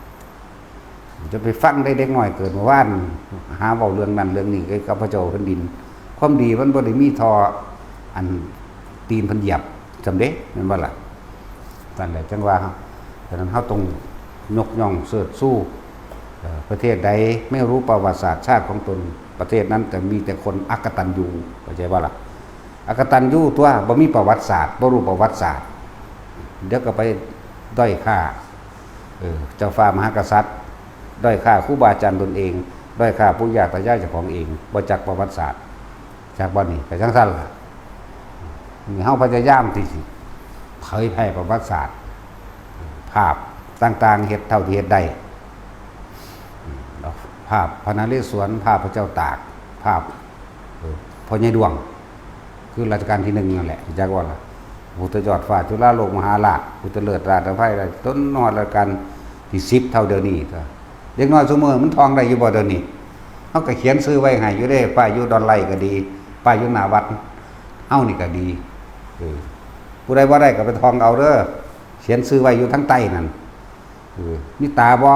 จะไปฟังได้เด็กน้อยเกิดมาว่านหาเว้าเรื่องนั้นเรื่องนี้กับพระเจ้าแผ่นดินความดีมันบ่ได้มีทออันตีนเพิ่นเหยียบจำเด้แม่นบ่ล่ะนั่นแหละจังว่าฉะนั้นเฮาต้องยกย่องเสิร์ชสู้ประเทศใดไม่รู้ประวัติศาสตร์ชาติของตนประเทศนั้นแต่มีแต่คนอกตัญญูเข้าใจบ่ล่ะอกตัญญูตัวบ่มีประวัติศาสตร์บ่รู้ประวัติศาสตร์เดี๋ยวก็ไปด้อยค่าเจ้าฟ้ามหากษัตริย์ด้อยค่าครูบาอาจารย์ตนเองด้อยค่าผู้ยากตายายเจ้าของเองบ่จักประวัติศาสตร์จากบ่นี่ก็จังซั่นล่ะเฮาพยายามที่สิเผยแพร่ประวัติศาสตร์ภาพต่างๆเฮ็ดเท่าที่เฮ็ดได้ภาพพระนเรศวรภาพพระเจ้าตากภาพพ่อใหญ่ดวงคือรัชกาลที่1นั่นแหละจักว่าล่ะพุทธยอดฟ้าจุฬาโลกมหาราชพุทธเลิศราชภัยได้ต้นนอดรัชกาลที่10เท่าเดี๋ยวนี้เด็กน้อยซุมื้อมันท่องได้อยู่บ่เดี๋ยวนี้เฮาก็เขียนชื่อไว้ให้อยู่เด้ป้ายอยู่ดอนไร่ก็ดีป้ายอยู่หน้าวัดเฮานี่ก็ดีผู้ใดบ่ได้ก็ไปท่องเอาเด้อเขียนชื่อไว้อยู่ทั้งใต้นั่นมีตาบ่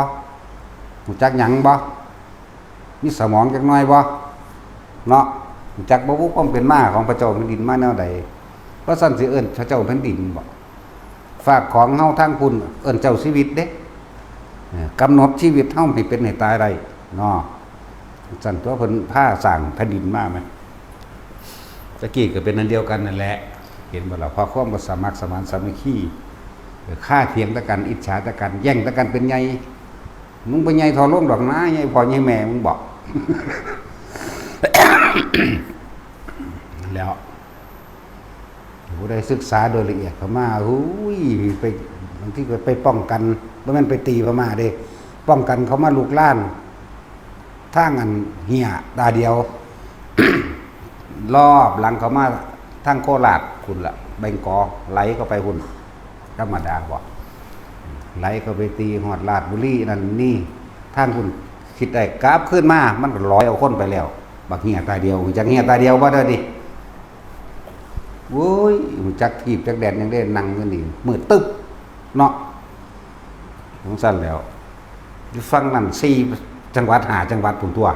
รู้จักหยังบ่มีสมองจักหน่อยบ่เนาะรู้จักบ่รู้ความเป็นมาของพระเจ้าแผ่นดินมาแนวใดเพราะซั่นสิเอิ้นพระเจ้าแผ่นดินบ่ฝากของเฮาทางคุณเอิ้นเจ้าชีวิตเด้กำหนดชีวิตเฮาให้เป็นให้ตายได้เนาะซั่นตัวเพิ่นพาสร้างแผ่นดินมามั้ยตะกี้ก็เป็นอันเดียวกันนั่นแหละเห็นบ่ล่ะพอความบ่สมัครสมานสามัคคีฆ่าเถียงตะกันอิจฉาตะกันแย่งตะกันเป็นใหญ่มึงเป็นใหญ่ทอลงดอกนะใหญ่พ่อใหญ่แม่มึงบอก แล้วผู้ใดศึกษาโดยละเอียดพม่าหูยไปบางทีก็ไปป้องกันบ่แม่นไปตีพม่าเด้ป้องกันเขามาลุกล้านทางอันเหี้ยตาเดียว รอบหลังเขามาทางโคราชคุณล่ะแบงกอไหลเข้าไปหุ่นธรรมดาบ่ไหลเข้าไปตีฮอดราชบุรีนั่นนี่ทางคุณคิดได้กราฟขึ้นมามันก็ร้อยเอาคนไปแล้วบักเหี้ยตาเดียวจักเหี้ยตาเดียวบ่เด้อดิโว้ยจักทีบจักแดนยังได้นั่งอยู่นี่มืดตึ๊บเนาะสงสารแล้วอยู่ฝั่งนั้น4จังหวัด5จังหวัดพุ่นตัว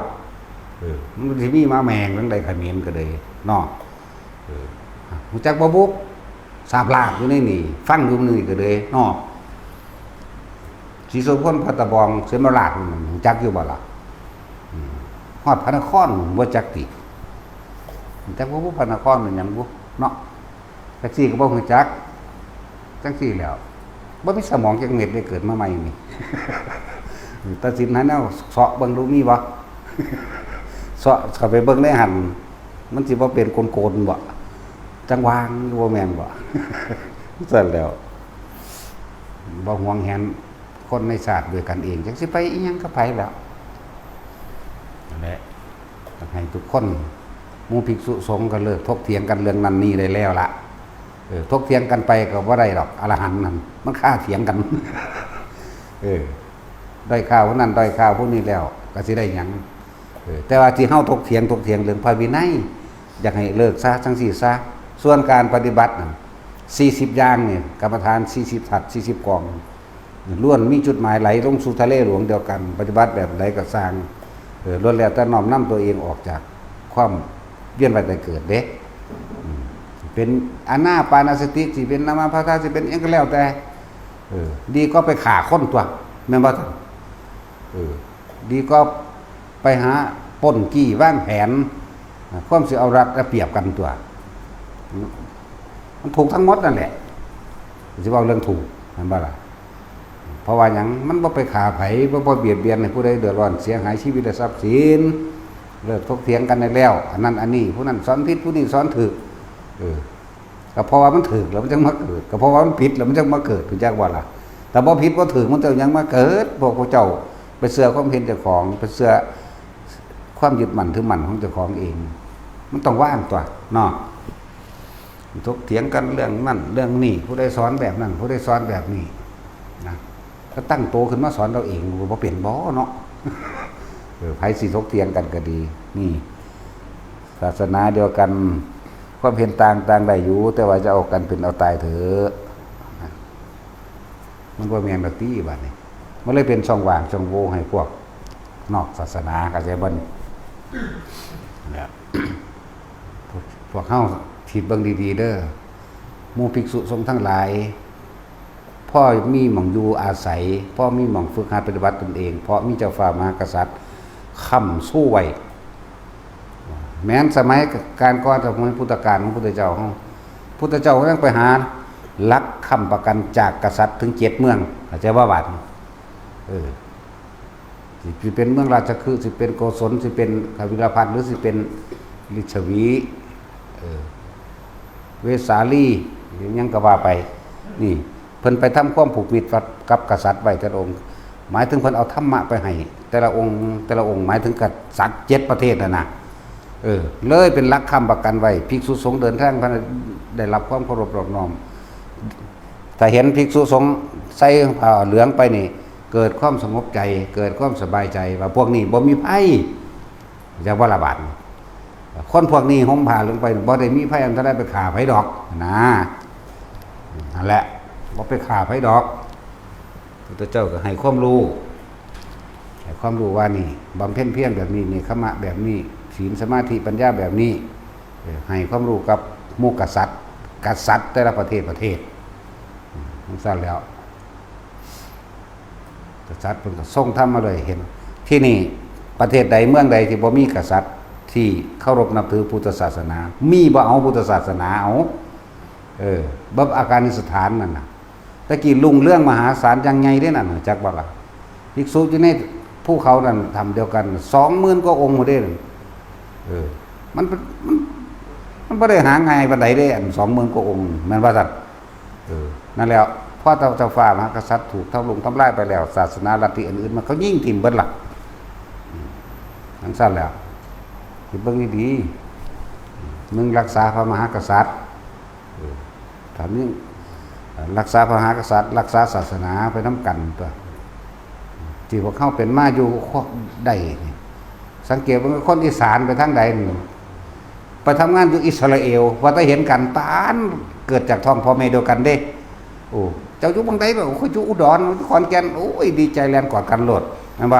มันสิมีมาแมงจังได๋เขมรก็เลยเนาะรู้จักบ่บุสาบลาบอยู่ในนี่ฟังอยู่นี่ก็เลยเนาะศรีโสพลพัตตะบองเสมาราชรู้จักอยู่บ่ล่ะฮอดพระนครบ่จักติรู้จักบ่พระนครมันหยังบ่เนาะแท็กซี่ก็บ่รู้จักจังซี่แล้วบ่มีสมองจักเม็ดได้เกิดมาใหม่นี่ ตัดสินให้แนวเสาะเบิ่งดูมีบ่ เสาะเข้าไปเบิ่งในหั่นมันสิบ่เป็นโกนๆบ่จังหวางอยู่บ่แม่นบ่ ซั่นแล้วบ่ห่วงแหนคนในชาติด้วยกันเองจังสิไปอีหยังก็ไปแล้วนั่นแหละให้ทุกคนหมู่ภิกษุสงฆ์ก็เลิกถกเถียงกันเรื่องนั้นนี่ได้แล้วล่ะ ถกเถียงกันไปก็บ่ได้หรอกอรหันต์นั่นมันฆ่าเถียงกัน ได้ข้าวผู้นั้นได้ข้าวผู้นี้แล้วก็สิได้หยังแต่ว่าที่เฮาถกเถียงเรื่องพระวินัยอยากให้เลิกซะจังซี่ซะส่วนการปฏิบัตินั่น40อย่างนี่กรรมฐาน40ทัศ40กองล้วนมีจุดหมายไหลลงสู่ทะเลหลวงเดียวกันปฏิบัติแบบใดก็สร้างล้วนแล้วแต่น้อมนำตัวเองออกจากความเวียนว่ายตายเกิดเด้เป็นอานาปานสติสิเป็นนามาพาทาสิเป็นอิหยังก็แล้วแต่ดีก็ไปฆ่าคนตัวแม่นบ่ท่านดีก็ไปหาปล้นจี้วางแผนความสิเอารัดเอาเปรียบกันตัวมันถูกทั้งหมดนั่นแหละสิเว้าเรื่องถูกแม่นบ่ล่ะเพราะว่าหยังมันบ่ไปฆ่าไผบ่เบียดเบียนให้ผู้ใดเดือดร้อนเสียหายชีวิตและทรัพย์สินเลิกถกเถียงกันได้แล้วอันนั้นอันนี้ผู้นั้นสอนผิดผู้นี้สอนถูกก็เพราะว่ามันถูกแล้วมันจึงมาเกิดก็เพราะว่ามันผิดแล้วมันจึงมาเกิดถูกจักว่าล่ะแต่บ่ผิดบ่ถูกมันจะยังมาเกิดพวกเจ้าไปเชื่อความเห็นเจ้าของไปเชื่อความยึดมั่นถือมั่นของเจ้าของเองมันต้องว่างตัวเนาะถกเถียงกันเรื่องนั่นเรื่องนี้ผู้ใดสอนแบบนั้นผู้ใดสอนแบบนี้นะก็ตั้งโตขึ้นมาสอนเราเองบ่เปลี่ยนบ่เนาะไผสิถกเถียงกันก็ดีนี่ศาสนาเดียวกันความเห็นต่างได้อยู่แต่ว่าจะเอากันเป็นเอาตายเถอะมันบ่แม่นดอกติบัดนี้มันเลยเป็นช่องว่างช่องโหว่ให้พวกนอกศาสนาเข้าใจบ่เนี่ยพวกเฮาคิดเบิ่งดีๆเด้อหมู่ภิกษุสงฆ์ทั้งหลายพ่อมีหม่องอยู่อาศัยพ่อมีหม่องฝึกหัดปฏิบัติตนเองเพราะมีเจ้าฟ้ามหากษัตริย์ค้ำสู้ไว้แม้นสมัยการก่อนสมัยพุทธกาลของพุทธเจ้าเฮาพุทธเจ้าก็ยังไปหาลักค้ำประกันจากกษัตริย์ถึง7เมืองเข้าใจบ่บาดสิเป็นเมืองราชคฤห์สิเป็นโกศลสิเป็นกบิลพัสหรือสิเป็นลิชวีเวสาลียังก็ว่าไปนี่เพิ่นไปทำความผูกมิตรกับกษัตริย์ไว้แต่ละองค์หมายถึงเพิ่นเอาธรรมะไปให้แต่ละองค์หมายถึงกษัตริย์7ประเทศน่ะเลยเป็นหลักค้ำประกันไว้ภิกษุสงฆ์เดินทางได้รับความเคารพนอบน้อมถ้าเห็นภิกษุสงฆ์ใส่ผ้าเหลืองไปนี่เกิดความสงบใจเกิดความสบายใจว่าพวกนี้บ่มีภัยจะว่าระบาดคนพวกนี้ห่มผ้าเหลืองไปบ่ได้มีภัยอันตรายไปฆ่าไผดอกนะนั่นแหละบ่ไปฆ่าไผดอกพระเจ้าก็ให้ความรู้ว่านี่บำเพ็ญเพียรแบบนี้นี่ขมะแบบนี้ศีลสมาธิปัญญาแบบนี้ให้ความรู้กับหมู่กษัตริย์แต่ละประเทศทั้งสั้นแล้วกษัตริย์เพิ่นก็ทรงทำมาเลยเห็นที่นี่ประเทศใดเมืองใดที่บ่มีกษัตริย์ที่เคารพนับถือพุทธศาสนามีบ่เอาพุทธศาสนาเอาบ่อาการนิสถานนั่นน่ะตะกี้รุ่งเรื่องมหาศาลยังไงเด้นั่นจักบ่ล่ะภิกษุอยู่ในภูเขานั่นทำเดียวกัน 20,000 กว่าองค์หมดเด้มันบ่ได้หาง่ายปานใดเด้อัน 20,000 กว่าองค์แม่นว่าซั่นนั่นแหละพอเจ้าฟ้ามหากษัตริย์ถูกทำลายไปแล้วศาสนาลัทธิอื่นๆมันเขายิ่งถิ่มเบิดล่ะทั้งสั้นแล้วคิดเบิ่งดีๆมึงรักษาพระมหากษัตริย์ถ้ามึงรักษาพระมหากษัตริย์รักษาศาสนาไปนำกันตัวที่พวกเขาเป็นมาอยู่ได้สังเกตว่าคนอีสานไปทางใดไปทำงานอยู่อิสราเอลว่าถ้าเห็นกันตานเกิดจากท้องพ่อแม่เดียวกันเด้โอ้เจ้าอยู่บางใดแบบเขาอยู่อุดรขอนแก่นโอ้ยดีใจแลนกอดกันโลดนะบ่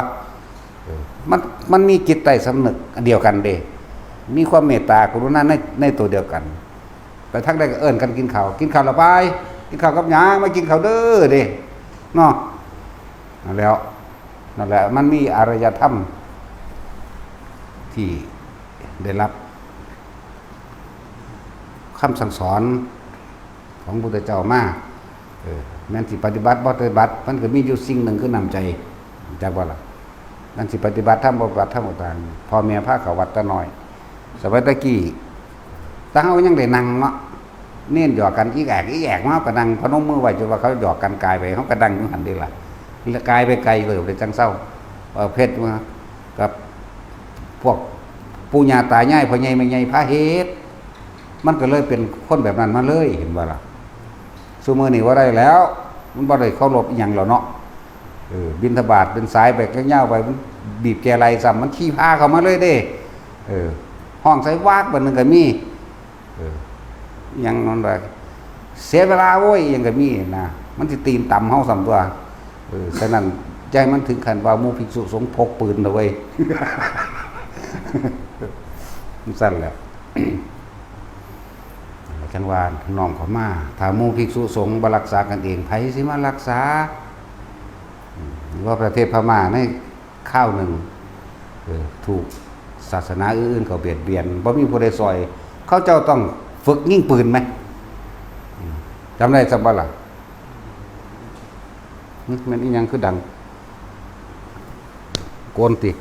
มันมีจิตใต้สำนึกเดียวกันเด้มีความเมตตากรุณาในตัวเดียวกันไปทางใดก็เอิ้นกันกินข้าวแล้วไปกินข้าวกับหยังมากินข้าวเด้อเด้เนาะนั่นแหละมันมีอารยธรรมที่ได้รับคำสั่งสอนของพระพุทธเจ้ามาแม้นสิปฏิบัติบ่ปฏิบัติมันก็มีอยู่สิ่งหนึ่งคือนำใจจักว่าล่ะนั่นสิปฏิบัติธรรมบ่ปฏิบัติธรรมต่างพ่อแม่พาเข้าวัดตะน้อยสมัยตะกี้ตาเฮายังได้นั่งเนาะเน้นหยอกกันอีแอกมาก็นั่งพนมมือไว้จนว่าเขาหยอกกันกายไปเฮาก็ดังอยู่หั่นเด้ล่ะกายไปไกลเลยไปจังเศร้าเพชรมากับพวกปู่ย่าตายายพ่อใหญ่แม่ใหญ่พาเฮ็ด มันก็เลยเป็นคนแบบนั้นมาเลยเห็นบ่ล่ะซุมื้อนี้ว่าได้แล้วมันบ่ได้เคารพอีหยังแล้วเนาะบิณฑบาตเป็นสายไปยาวๆไปมันบีบแกไหลซ้ำมันขี้พาเข้ามาเลยเด้ห้องใส่วากบัดนึงก็มียังนั่นว่าเสียเวลาโว้ยยังก็มีนะมันสิตีนต่ำเฮาซ้ำตัวฉะนั้นใจมันถึงขั้นว่าหมู่ภิกษุสงฆ์พกปืนเอาไว้มันสั่นแหละจังว่าน้อมเข้ามาถ้าหมู่ภิกษุสงฆ์บ่รักษากันเองไผสิมารักษาว่าประเทศพม่าในข้าวหนึ่งถูกศาสนาอื่นๆเขาเบียดเบียนบ่มีผู้ใดซอยเขาเจ้าต้องฝึกยิงปืนไหมจำได้สักบ่ล่ะมันอีหยังคือดังโกนติ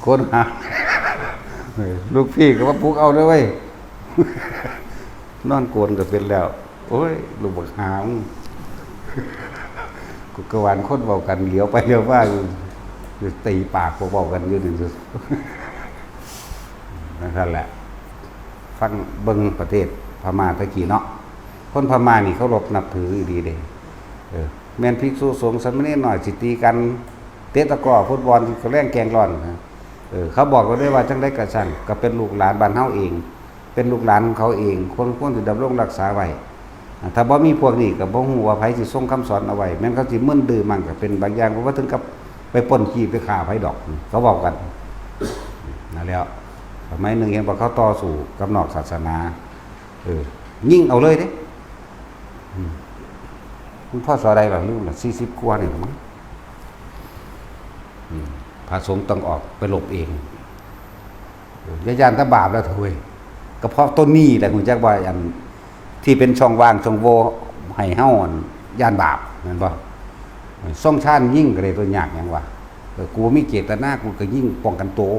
โกนหาลูกพี่ก็ว่าพุกเอาด้วยเว้ยนอนโกนก็เป็นแล้วโอ้ยลูกบักหามกูกวานคนเว้ากันเหลียวไปเหลียวมาอยู่ตีปากเว้ากันอยู่นึงสุดนั่นแหละฟังเบิ่งประเทศพม่าตะกี้เนาะคนพม่านี่เขารพนับถือดีเด้แม่นภิกษุสงฆ์สามเณรน้อยสิตีกันเตะตะกร้อฟุตบอลก็แรงแกงร้อนเขาบอกก็ได้ว่าจังได้กระสั่นก็เป็นลูกหลานบ้านเฮาเองเป็นลูกหลานของเขาเองคนควรสิดำรงรักษาไว้ถ้าบ่มีพวกนี้ก็บ่ฮู้ว่าไผสิทรงคำสอนเอาไว้แม่นเขาสิมึนดื้อมั่งก็เป็นบางอย่างเพราะว่าถึงกับไปปล้นขี้ไปฆ่าไผดอกเขาบอกกันนั่นแล้วสมัยหนึ่งเห็นว่าเขาต่อสู้กับนอกศาสนายิ่งเอาเลยเด้คุณพ่อสอใดล่ะลืมล่ะ40กว่านี่มั้งพระสงฆ์ต้องออกไปหลบเองยานตะบาปแล้วเถอะเว้ยก็เพราะต้นนี้แหละคุณจักว่าอันที่เป็นช่องว่างช่องโหว่ให้เฮาย่านบาปแม่นบ่ซ่องชาญยิ่งก็เลยตัวยากหยังวะกูมีเจตนากูก็ยิ่งป้องกันตัว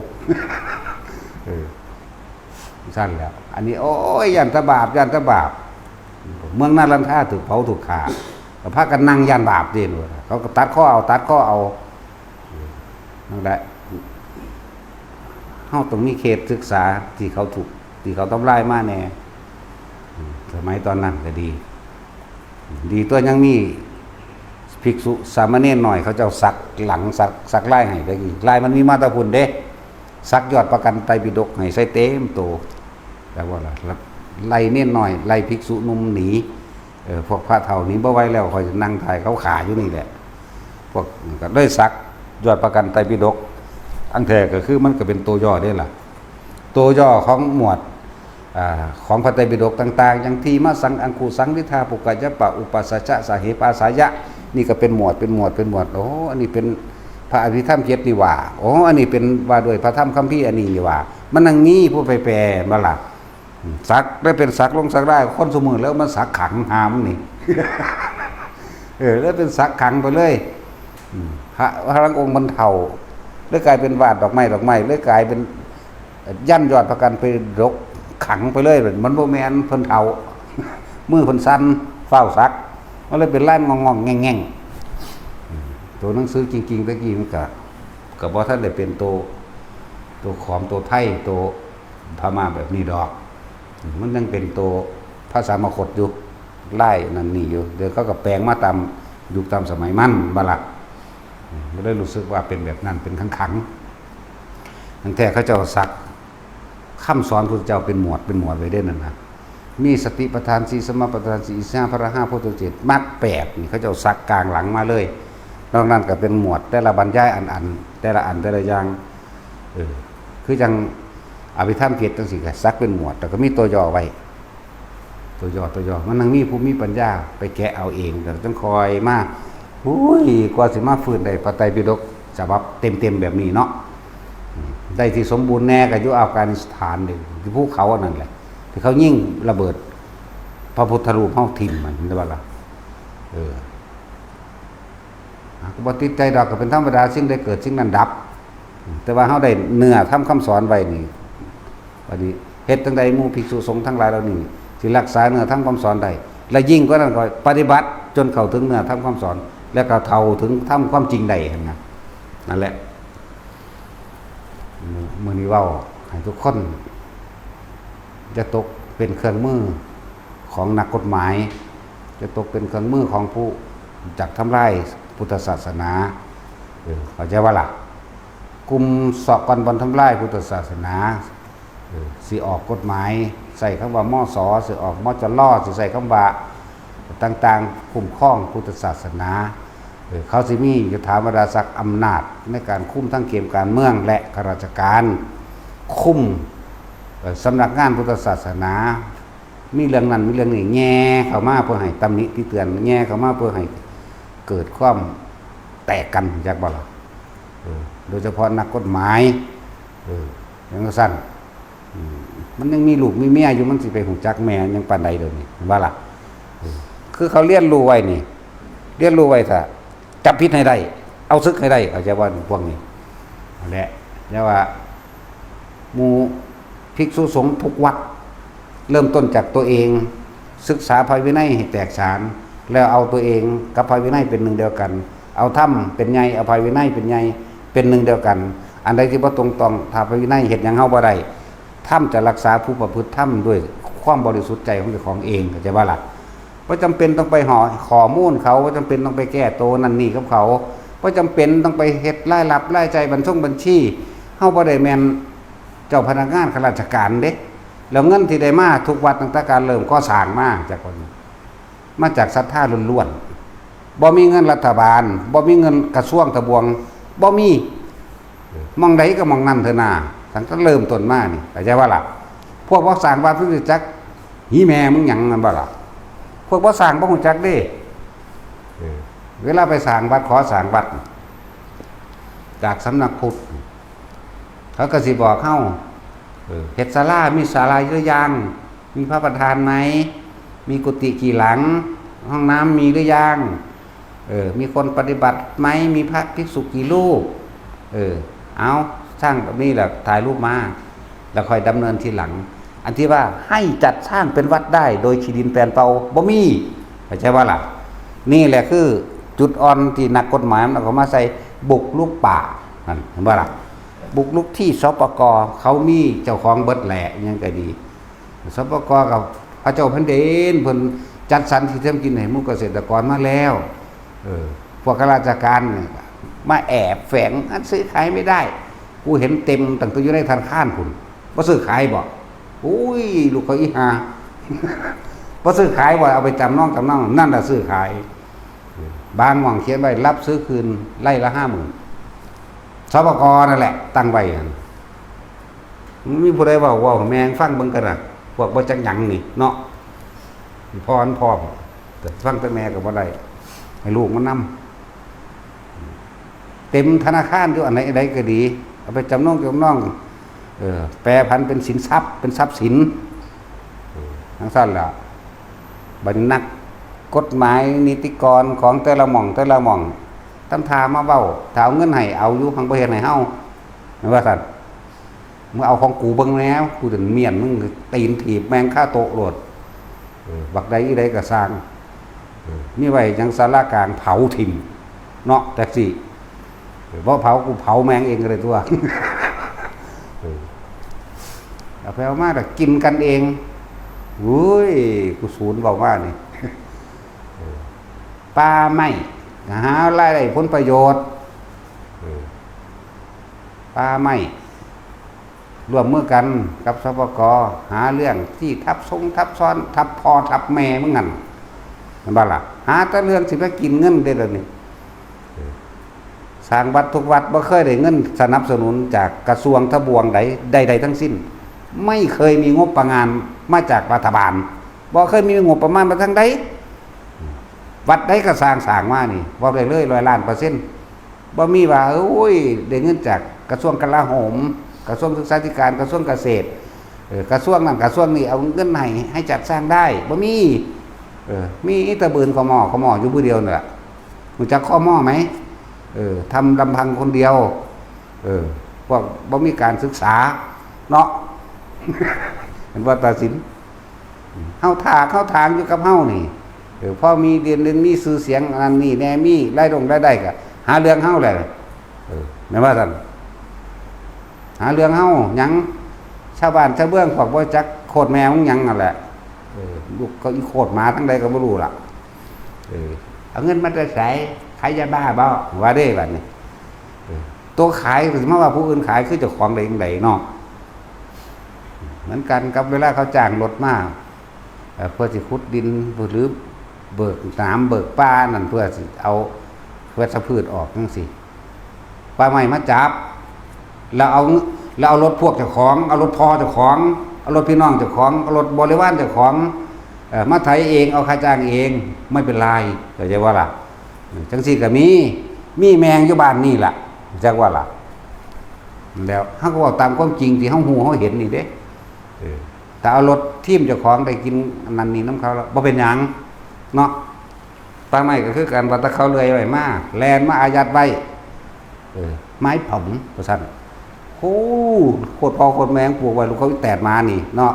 สั้นแล้วอันนี้โอ้ยย่านตะบาปย่านตะบาปเมืองนารันทาถูกเผาถูกฆ่าก็พากันนั่งย่านบาปเด้นู่นเขาก็ตัดข้อเอานั่นแหละเฮาต้องมีเขตศึกษาที่เขาทำลายมาแน่สมัยตอนนั้นก็ดีตัวยังมีภิกษุสามเณรหน่อยเขาเจ้าสักหลังสักลายให้ได้กี่ลายมันมีมาตรพุ่นเด้สักยอดประกันไตรปิฎกให้ใส่เต็มโตแต่ว่าล่ะไล่เน้นหน่อยไล่ภิกษุหนุ่มหนีพวกพระเฒ่านี้บ่ไหวแล้วคอยนั่งถ่ายเขาขาอยู่นี่แหละพวกก็ได้สักยอดประกันไตรปิฎกอันแท้ก็คือมันก็เป็นตัวย่อได้ล่ะตัวย่อของหมวดของพระไตรปิฎกต่างๆอย่างทีมาสังอังคุสังวิทาปุกกะยะปะอุปัสสะสาเหปาสายะนี่ก็เป็นหมวดโอ้อันนี้เป็นพระอภิธรรม7นี่ว่าโอ้อันนี้เป็นว่าด้วยพระธรรมคัมภีร์อันนี้นี่ว่ามันนั่งงี้ผู้ไปแปลมาล่ะสักได้เป็นสักลงสักได้คนสมือแล้วมันสักขังหามนี่แล้วเป็นสักขังไปเลยพระองค์บรรเทาเลยกลายเป็นวาดดอกไม้เลยกลายเป็นยันยอดประกันไปรกขังไปเลยมันโบแมนเพิ่นเทามือเพิ่นสั้นเฝ้าซักมันเลยเป็นไล่งองแง่งตัวหนังสือจริงๆตะกี้มันก็บ่ท่านได้เป็นตัวขอมตัวไทยตัวพม่าแบบนี้ดอกมันยังเป็นตัวภาษามคธอยู่ไล่นั่นนี่อยู่เดี๋ยวเขาก็แปลงมาตามยุคตามสมัยมันบลักก็ได้รู้สึกว่าเป็นแบบนั้นเป็นขังตั้งแต่เขาเจ้าสักคำสอนพระเจ้าเป็นหมวดไว้ได้นั่นนะมีสติปัฏฐาน4สมาปัฏฐาน4อิสาพระ5โพธิเจตมรรค8นี่เขาเจ้าสักกลางหลังมาเลยนอกนั้นก็เป็นหมวดแต่ละบรรยายอันแต่ละอย่างคือจังอภิธรรม7จังซี่ก็สักเป็นหมวดแต่ก็มีตัวย่อไว้ตัวย่อมันนั่งมีผู้มีปัญญาไปแกะเอาเองแต่ต้องคอยมากว่าสิมาฟื้นได้พระไตรปิฎกฉบับเต็มแบบนี้เนาะได้ที่สมบูรณ์แน่ก็อยู่อัฟกานิสถานนึงที่ภูเขานั่นแหละที่เขายิ่งระเบิดพระพุทธรูปเฮาทิ่มมันได้บ่ล่ะก็บ่ติดใจดอกก็เป็นธรรมดาสิ่งใดเกิดสิ่งนั้นดับแต่ว่าเฮาได้เนื้อทำคำสอนไว้นี่บัดนี้เฮ็ดจังใดหมู่ภิกษุสงฆ์ทั้งหลายเหล่านี้สิรักษาเนื้อทำคำสอนได้และยิ่งกว่านั้นก็ปฏิบัติจนเข้าถึงเนื้อทำคำสอนแล้วก็เท่าถึงทำความจริงได้นั่นแหละมื้อนี้เว้าให้ทุกคน จะตกเป็นเครื่องมือของนักกฎหมายจะตกเป็นเครื่องมือของผู้จักทำลายพุทธศาสนาเข้าใจว่าล่ะกลุ่มสอบกันบนทำลายพุทธศาสนาสิออกกฎหมายใส่คำว่ามสสิออกมจลสิใส่คำว่าต่างๆคุ้มครองพุทธศาสนาเขาสิมียศถาบรรดาศักดิ์อำนาจในการคุมทั้งเกมการเมืองและข้าราชการคุมสำนักงานพุทธศาสนามีเรื่องนั้นมีเรื่องนี้แง่เข้ามาเพื่อให้ตำหนิที่เตือนแง่เข้ามาเพื่อให้เกิดความแตกกันจากบ่ล่ะโดยเฉพาะนักกฎหมายอย่างสั้นมันยังมีลูกมีเมียอยู่มันสิไปหูจักแม่ยังปานใดเดี๋ยวนี้ว่าล่ะคือเขาเรียนรู้ไว้นี่เรียนรู้ไว้ถ้าจับพิษให้ได้เอาซึกให้ได้เขาจะว่าพวกนี้นั่นแหละแล้วว่าหมู่ภิกษุสงฆ์ทุกวัดเริ่มต้นจากตัวเองศึกษาพระวินัยให้แตกฉานแล้วเอาตัวเองกับพระวินัยเป็นหนึ่งเดียวกันเอาธรรมเป็นไงเอาพระวินัยเป็นไงเป็นหนึ่งเดียวกันอันใดที่บ่ตรงต้องถ้าพระวินัยเฮ็ดหยังเฮาบ่ได้ธรรมจะรักษาผู้ประพฤติธรรมด้วยความบริสุทธิ์ใจของเจ้าของเองเข้าใจว่าล่ะบ่จำเป็นต้องไปห่อข้อมูลเขาบ่จำเป็นต้องไปแก้โตนั่นนี่กับเขาบ่จำเป็นต้องไปเฮ็ดรายรับรายจ่ายบัญชีเฮาบ่ได้แม่นเจ้าพนักงานข้าราชการเด้แล้วเงินที่ได้มาทุกวัดตั้งแต่การเริ่มก่อสร้างมาจากคนมาจากศรัทธาล้วนๆบ่มีเงินรัฐบาลบ่มีเงินกระทรวงทบวงบ่มีมองใดก็มองนั่นเถอะนาตั้งแต่เริ่มต้นมานี่เข้าใจว่าล่ะพวกบ่สร้างวัดเพิ่นสิจักหีแม่มึงหยังนั่นบ่ล่ะพวกบ่สร้างบ่ฮู้จักเด้เวลาไปสร้างวัดขอสร้างวัดจากสำนักพุทธเขาก็สิบอกเฮาเฮ็ดศาลามีศาลาหรือยังมีพระประธานไหมมีกุฏิกี่หลังห้องน้ำมีหรือยังมีคนปฏิบัติไหมมีพระภิกษุกี่รูปเอาสร้างแบบนี้แหละถ่ายรูปมาแล้วค่อยดำเนินทีหลังอันที่ว่าให้จัดสร้างเป็นวัดได้โดยที่ดินแปลนเปล่าบ่มีเข้าใจว่าล่ะนี่แหละคือจุดอ่อนที่นักกฎหมายมันเอามาใส่บุกรุกป่านั่นเห็นบ่ล่ะบุกรุกที่สปก.เขามีเจ้าของเบิดแหละยังก็ดีสปก.กับพระเจ้าแผ่นดินเพิ่นจัดสรรที่ทำกินให้หมู่เกษตรกรมาแล้วพวกข้าราชการมาแอบแฝงอันซื้อขายไม่ได้กูเห็นเต็มตั้งแต่อยู่ในธนาคารพุ่นบ่ซื้อขายบ่อุ้ยลูกเขาอีหาบ่ซื้อขายบ่เอาไปจำนองนั่นน่ะซื้อขายบางหม่องเขียนไว้รับซื้อคืนไร่ละ 50,000สปก.นั่นแหละตั้งไว้มีผู้ใดเว้าแม่งฟังเบิ่งกันน่ะพวกบ่จักหยังนี่เนาะพ่อแต่ฟังแต่แม่ก็บ่ได้ให้ลูกมันนำเต็มธนาคารอยู่อันไหนใดก็ดีเอาไปจำนองแปรพันเป็นสินทรัพย์เป็นทรัพย์สินทั้งสั้นล่ะบัดนักกฎหมายนิติกรของแต่ละหม่องตำทามาเว้าถ้าเอาเงินให้เอาอยู่หังบ่เฮ็ดให้เฮาแม่นว่าซั่นมึงเอาของกูเบิ่งแล้วกูถึงเมียนมึงตีนถีบแมงค่าโต๊ะโลดบักใดอีใดก็สร้างมีไว้จังศาลากลางเผาถิ่มเนาะแท็กซี่บ่เผากูเผาแมงเองเลยตัวเอาไปเอามาแต่กินกันเองอุ้ยกูศูนย์บอกว่านี่ปลาไม่หารายได้ผลประโยชน์ปลาไม่ร่วมมือกันกับสปก.หาเรื่องที่ทับซ้อนทับพ่อทับแม่มึงงั้นนั่นบ่ล่ะหาแต่เรื่องสิไปกินเงินได้แล้วนี่สร้างวัดทุกวัดบ่เคยได้เงินสนับสนุนจากกระทรวงทบวงใดทั้งสิ้นไม่เคยมีงบประมาณมาจากรัฐบาลบ่เคยมีงบประมาณมาทางใดวัดใดก็สร้างมานี่บ่ได้เลย100% บ่มีว่าโอ้ยได้เงินจากกระทรวงกลาโหมกระทรวงศึกษาธิการกระทรวงเกษตรกระทรวงนั้นกระทรวงนี้เอาเงินให้จัดสร้างได้บ่มีมีตะบืนขมออยู่ผู้เดียวนั่นแหละรู้จักข้อหม้อไหมทำลำพังคนเดียวพวกบ่มีการศึกษาเนาะ เห็นว่าตัดสินเฮาทางอยู่กับเฮานี่พอมีเรียนมีชื่อเสียงอันนี้แน่มีรายได้ก็หาเรื่องเฮาแหละแม่นว่าซั่นหาเรื่องเฮาหยังชาวบ้านชาวเมืองพวกบ่จักค ตรแม่มึงยังนั่นแหละลูกก็อีโคตรหมาทั้งใดก็บ่รู้ล่ะเอาเงินมาแต่ไสขายยาบ้าบ่ว่าเด้บัดนี้ตัวขายสิมาว่าผู้อื่นขายคือเจ้าของได้จังไดเนาะเหมือนกันกับเวลาเขาจ้างรถมาเพื่อสิขุดดินหรือเบิกน้ำเบิกป่านั่นเพื่อสิเอาวัชพืชออกจังซี่ป่าไม้มาจับแล้วเอารถพวกเจ้าของเอารถพ่อเจ้าของเอารถพี่น้องเจ้าของเอารถบริวารเจ้าของมาไถเองเอาค่าจ้างเองไม่เป็นไรเข้าใจว่าล่ะจังซี่ก็มีแมงอยู่บ้านนี่ล่ะจักว่าล่ะแล้วเฮาก็บอกตามความจริงที่เฮาฮู้เฮาเห็นนี่เด้แต่เอารถทีมเจ้าของได้กินอันนั้นนี่น้ำเขาแล้วบ่เป็นหยังเนาะป่าไม้ก็คือกันว่าถ้าเขาเลื่อยไว้มาแลนมาอายัดไว้ไม้ผงว่าซั่นโอ้โคตรพอโคตรแมงปลูกไว้ลูกเขาแตกมานี่เนาะ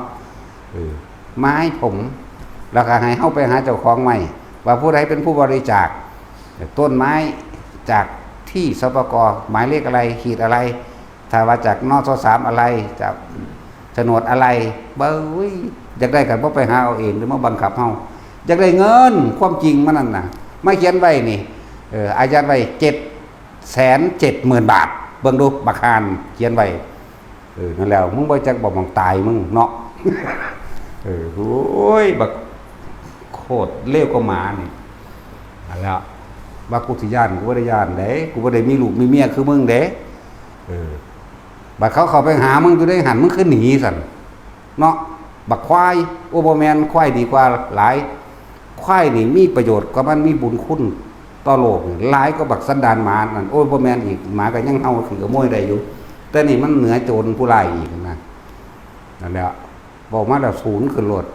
ไม้ผมแล้วก็ให้เฮาไปหาเจ้าของใหม่ว่าผู้ใดเป็นผู้บริจาคต้นไม้จากที่สปก.หมายเลขอะไรขีดอะไรถ้าว่าจากนส3อะไรจากโฉนดอะไรเบ้ยอยากได้กันบ่ไปหาเอาเองหรือมาบังคับเฮาอยากได้เงินความจริงมันนั่นน่ะไม่เขียนไว้นี่อายัดไว้770,000 บาทเบิ่งดูบักฮานเขียนไว้นั่นแล้วมึงบ่จักบ่มองตายมึงเนาะโอ้ยบักโคตรเลวกว่าหมานี่นั่นแล้วว่ากูสิย่านกูบ่ได้ย่านเด้กูบ่ได้มีลูกมีเมียคือมึงเด้บัดเขาไปหามึงอยู่ได้หันมึงคือหนีสั่นเนาะบักควายโอ้บ่แม่นควายดีกว่าหลายควายนี่มีประโยชน์กว่ามันมีบุญคุณต่อโลกหลายก็บักสันดานหมานั่นโอ้บ่แม่นอีกหมาก็ยังเฮาคือขโมยได้อยู่แต่นี่มันเหนือโจรผู้ร้ายอีกนะนั่นแหละบอกมาแล้วศูนย์ขึ้นรถ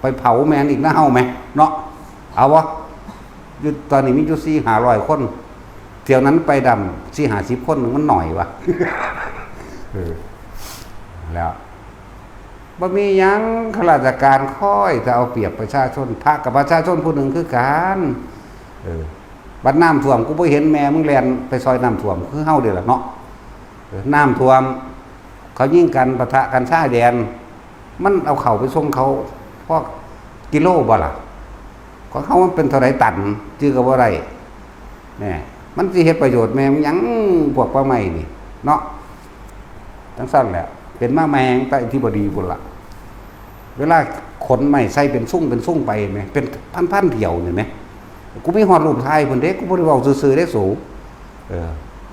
ไปเผาแม่นอีกนะเฮาไหมเนาะเอาวะอยู่ตอนนี้มีอยู่400-500 คนเที่ยวนั้นไปดำ450 คนมันหน่อยวะแล้วบ่มีหยังข้าราชการค่อยจะเอาเปรียบประชาชนพระกับประชาชนผู้หนึ่งคือกันบัดน้ำท่วมกูบ่เห็นแม่มึงแล่นไปซอยน้ำท่วมคือเฮาเด้อล่ะเนาะน้ำท่วมเขายิงกันปะทะกันชายแดนมันเอาเข้าไปส่งเขาพวกกิโลบ่ล่ะของเขามันเป็นเท่าไหร่ตันจื้อก็บ่ได้แน่มันสิเฮ็ดประโยชน์แม่มึงหยังพวกป่าไม้นี่เนาะจังซั่นแหละเป็นมาแมงใต้ที่บ่ดีพุ่นล่ะเวลาขนไม้ใส่เป็นซุ่งไปแม่เป็นพันๆเที่ยวนี่แม่กูมีฮอดรูปถ่ายเพิ่นเด้กูบ่ได้เว้าซื่อๆเด้สู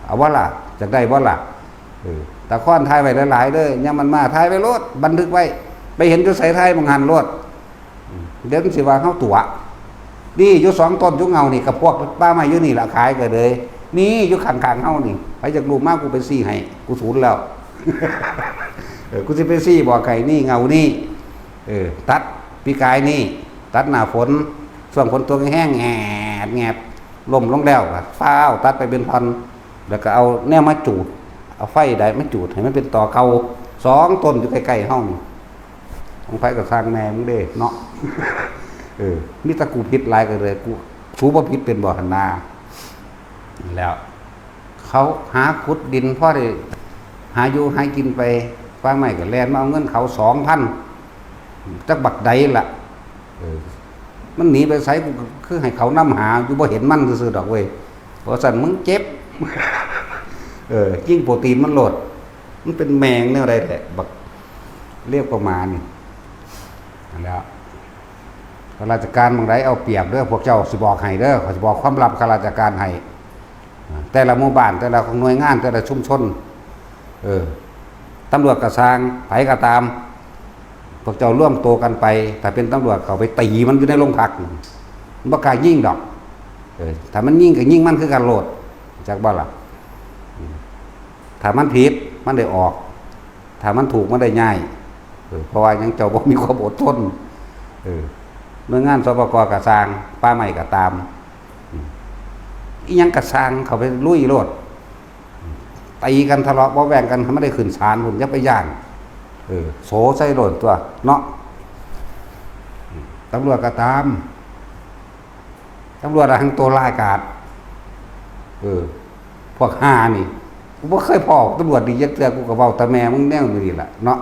เอาว่าล่ะจักได้บ่ล่ะตะค้อนถ่ายไว้หลายๆเด้อยามมันมาถ่ายไว้โลดบันทึกไว้ไปเห็นอยู่ไสถ่ายบางหันโลดเดี๋ยวมันสิว่าเฮาตัวนี่อยู่2 ต้นอยู่เงานี่กับพวกป้าไม้อยู่นี่ล่ะขายก็เลยนี่อยู่ข้างๆเฮานี่ไปจากรูปมากูไปซี่ให้กูสูญแล้วกูสิไปซี่บ่อไก่นี่เงานี่ตัดปีกายนี่ตัดหน้าฝนช่วงฝนตัวแห้งแงบล่มลงแล้วฟ้าวตัดไปเป็นพันแล้วก็เอาแนวมาจูดเอาไฟได้มาจูดให้มันเป็นต่อเก่า2 ต้นอยู่ใกล้ๆเฮานี่ของไฟก็สร้างแม่มึงเด้เนาะนี่ตะกูผิดหลายก็เลยกูชูบ่ผิดเป็นบ่หันนาแล้วเขาหาขุดดินพอได้หาอยู่หากินไปฟ้าใหม่ก็แล่นมาเอาเงินเขา 2,000 จักบักใดล่ะมันหนีไปไสกูคือให้เขานำหาอยู่บ่เห็นมันซื่อๆดอกเว้ยเพราะสั่นมึงเจ็บยิ่งโปรตีนมันโหลดมันเป็นแมงแนวใดแท้บักเรียกประมาณนี่นั่นแหละข้าราชการบางไดเอาเปรียบเด้อพวกเจ้าสิบอกให้เด้อเขาสิบอกความลับข้าราชการให้แต่ละหมู่บ้านแต่ละหน่วยงานแต่ละชุมชนตำรวจก็สร้างไผก็ตามพวกเจ้าร่วมโตกันไปถ้าเป็นตำรวจเขาไปตีมันอยู่ในโรงพักมันบ่กล้ายิงดอกถ้ามันยิงก็ยิงมันคือการโลดจักบ่ล่ะถ้ามันผิดมันได้ออกถ้ามันถูกมันได้ง่ายเพราะว่ายังเจ้าบ่มีความอดทนหน่วยงานสปก.ก็สร้างป่าไม้ก็ตามอีหยังก็สร้างเขาไปลุยโลดตีกันทะเลาะเบาแวงกันไม่ได้ขึ้นศาลผมจะไปย่างโสใส่โลดตัวเนาะตำรวจก็ตามตำรวจทั้งตัวลายกาดพวกห่านี่กูบ่เคยพอตำรวจดียักเตือกูก็เว้าตาแม่มึงแนวอยู่นี่แหละเนาะ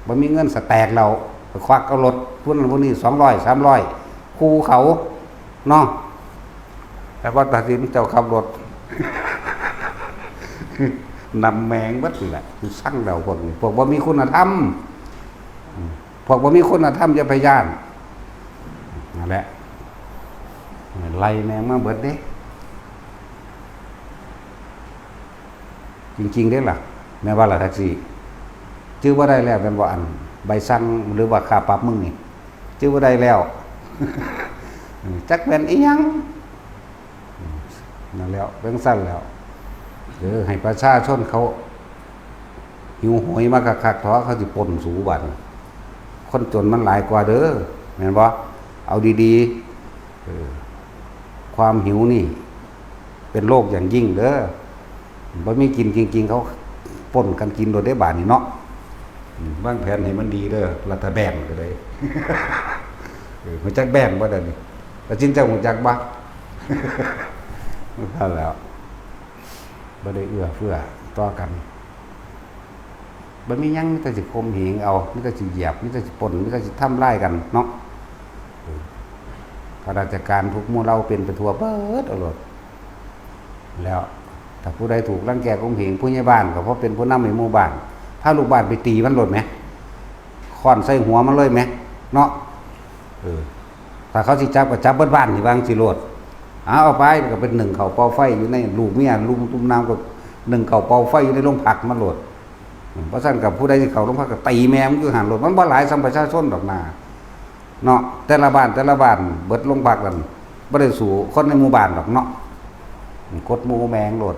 บ่มีเงินสแตกเราไปควักเอารถพวกนั้นพวกนี้200 300คู่เขาเนาะแต่ว่าตัดสินเจ้าขับรถ นำแมงบัดนี่แหละคือสั่งเราพวกนี้พวกบ่มีคุณธรรมพวกบ่มีคุณธรรมอย่าไปย่านนั่นแหละไล่แมงมาเบิดเด้จริงๆเด้ล่ะแม้ว่าล่ะแท็กซี่จื้อบ่ได้แล้วเป็นบ่อันใบสั่งหรือว่าค่าปรับมึงนี่จื้อบ่ได้แล้ว จักแม่นอีหยังนั่นแล้วเรื่องสั้นแล้วให้ประชาชนเขาหิวโหยมากคักๆท้อเขาสิปนสูบัดคนจนมันหลายกว่าเด้อแม่นบ่เอาดีๆความหิวนี่เป็นโรคอย่างยิ่งเด้อบ่มีกินจริงๆเขาปนกันกินโดยได้บาดนี่เนาะวางแผนให้มันดีเด้อรัฐแบ่งก็ได้ ฮู้จักแบ่งบ่ได้นี่แล้วจริงจังฮู้จักบ่ นั่นแล้วบ่ได้เอื้อเฟื้อต่อกันบ่มีหยังมีแต่สิข่มเหงเอามีแต่สิเหยียบมีแต่สิปนมีแต่สิทำร้ายกันเนาะข้าราชการทุกหมู่เราเป็นไปทั่วเบิดเอาโลดแล้วถ้าผู้ใดถูกรังแกข่มเหงผู้ใหญ่บ้านก็เพราะเป็นผู้นำในหมู่บ้านพาลูกบ้านไปตีมันโลดแหมค้อนใส่หัวมันเลยแหมเนาะถ้าเขาสิจับก็จับเบิดบ้านสิวางสิโลดเอาไปก็เป็น1เขาเป่าไฟอยู่ในลูกเมียลุมตุ้มน้ำก็1เขาเป่าไฟอยู่ในโรงผักมันโลดเพราะฉะนั้นกับผู้ใดที่เขาโรงผักก็ตีแม่มันอยู่หันโลดมันบ่หลายสำประชาชนดอกนาเนาะแต่ละบ้านเบิดโรงผักกันบ่ได้สู่คนในหมู่บ้านดอกเนาะกดหมู่แมงโลด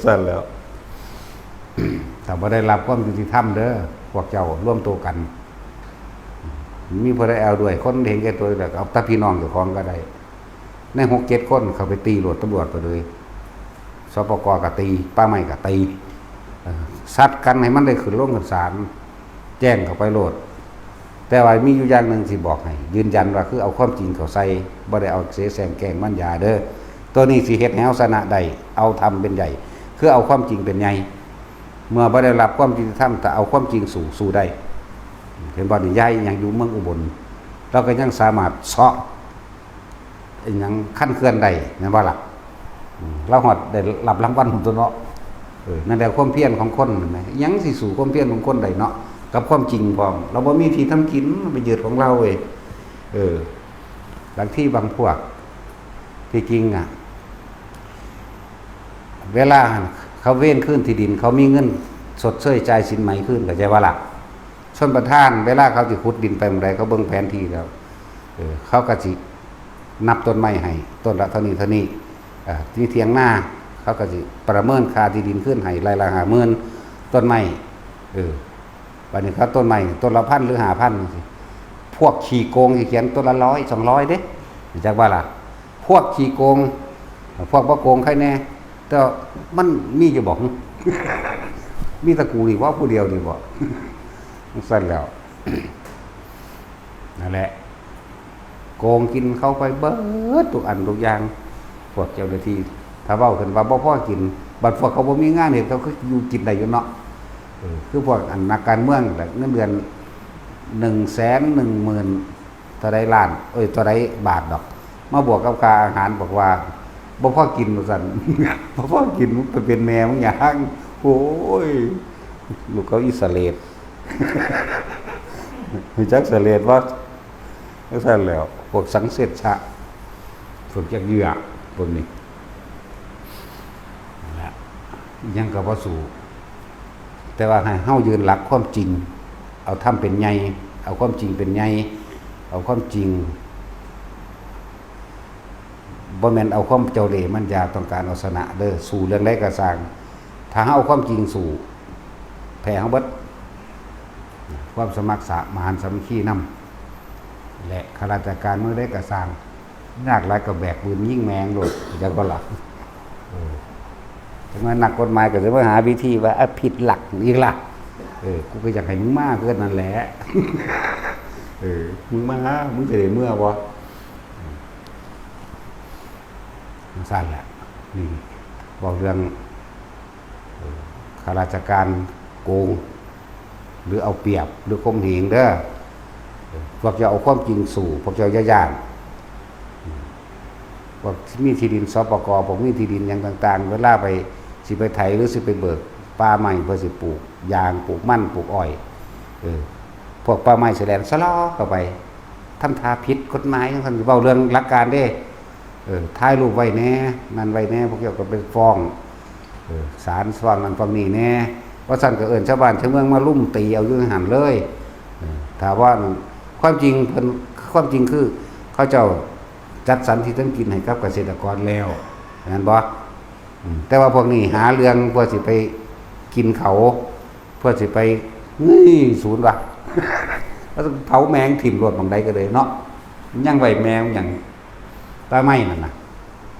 สั่นแล้วถ้าบ่ได้รับความยุติธรรมเด้อพวกเจ้าร่วมตัวกันมีผู้ใดเอาด้วยคนเห็นแก่ตัวแล้วเอาตาพี่น้องเจ้าของก็ได้ใน6-7คนเขาไปตีโหลดตำรวจไปเลยสปกก็ตีป้าไม้ก็ตีซัดกันให้มันได้ขึ้นลงกันศาลแจ้งเข้าไปโหลดแต่ว่ามีอยู่อย่างนึงสิบอกให้ยืนยันว่าคือเอาความจริงเข้าใส่บ่ได้เอาเสแสร้งแกล้งมันยาเด้อตัวนี้สิเฮ็ดให้เฮาชนะได้เอาทำเป็นใหญ่คือเอาความจริงเป็นใหญ่เมื่อบ่ได้รับความจริงธรรมแต่เอาความจริงสู่ได้เห็นบ่นี่ยายยังอยู่เมืองอุบลเราก็ยังสามารถเซาะยังขั้นเคลื่อนได้แม่นบ่ล่ะเราฮอดได้รับรางวัลตัวเนาะนั่นแหละความเพียรของคนแม่ยังสิสู่ความเพียรของคนได้เนาะกับความจริงพร้อมเราบ่มีที่ทำกินมันเป็นยืดของเราเว้ยบางที่บางพวกที่จริงอ่ะเวลาเขาเว้นขึ้นที่ดินเขามีเงินสดเชยจ่ายสินไหมขึ้นเข้าใจว่าล่ะชนประทานเวลาเขาสิขุดดินไปเมื่อใดเขาเบิ่งแผนที่แล้วเขาก็สินับต้นไม้ให้ต้นละเท่านี้ที่เถียงหน้าเขาก็สิประเมินค่าที่ดินขึ้นให้รายละ50,000ต้นไม้บัดนี้เขาต้นไม้ต้นละ1,000หรือ5,000สิพวกขี้โกงสิเขียนต้นละ100 200เด้จักว่าล่ะพวกขี้โกงพวกบ่โกงใครแน่แต่มันมีอยู่บ่ มีตะกูนี่ว่าผู้เดียวนี่บ่สั่นแล้ว นั่นแหละโกงกินเข้าไปเบิดทุกอันทุกอย่างพวกเจ้าหน้าที่ถ้าเว้ากันว่าบ่พอกินบัดพวกเขาบ่มีงานเฮ็ดเขาคืออยู่กินได้อยู่เนาะคือพวกอันนักการเมืองแบบเงินเดือน110,000เท่าใดล้านเท่าใดบาทดอกมาบวกกับค่าอาหารบอกว่าบ่พอกินว่าซั่น บ่พอกินมันไปเป็นแม่มึงหยังโอ้ยลูกเขาอิสราเอล มีจักสะเลดว่าก็ซั่นแล้วพวกสังเสริชะพวกจักเหยื่อพวกนี้นั่นแหละยังก็บ่สู้แต่ว่าให้เฮายืนหลักความจริงเอาทำเป็นใหญ่เอาความจริงเป็นใหญ่เอาความจริงบ่แม่นเอาความเจ้าเล่ห์มันยาต้องการเอาชนะเด้อสู้เรื่องใดก็สร้างถ้าเฮาเอาความจริงสู้แพ้เฮาเบิดความสมัครสมานสามัคคีนำและข้าราชการเมื่อได้กระสร้างยากหลายก็แบกปืนยิงแมงโลดจังบ่ล่ะถึงว่านักกฎหมายก็จะมาหาวิธีว่าผิดหลักอีกล่ะกูก็อยากให้มึงมาเกินนั่นแหละมึงมามึงจะได้เมื่อบ่สั้นแหละนี่บอกเรื่องข้าราชการโกง หรือเอาเปรียบหรือข่มเหงเด้อพวกจะเอาความจริงสู่พวกจะย่านพวกมีที่ดินสปกพวกมีที่ดินอย่างต่างๆเวลาไปสิไปไถหรือสิไปเบิกป่าไม้เพื่อสิปลูกยางปลูกมันปลูกอ้อยพวกป่าไม้แสดงสลอเข้าไปทำทาผิดกฎหมายทั้งนั้นเว้าเรื่องหลักการเด้ถ่ายรูปไว้แน่นั่นไว้แน่พวกเกี่ยวกับไปฟ้องศาลฟ้องนั่นฟ้องนี่แน่ว่าสั่นก็เอิ้นชาวบ้านชาวเมืองมาลุ่มตีเอาอยู่หันเลยถามว่าความจริงเพิ่นความจริงคือเขาเจ้าจัดสรรที่ทั้งกินให้กับเกษตรกรแล้วงั้นบ่แต่ว่าพวกนี้หาเรื่องเพื่อสิไปกินเขาเพื่อสิไปศูนย์ว่ะแล้วเผาแมงถิ่มรถบางใดก็เลยเนาะยังไว้แมวอย่างตาไม้นั่นน่ะ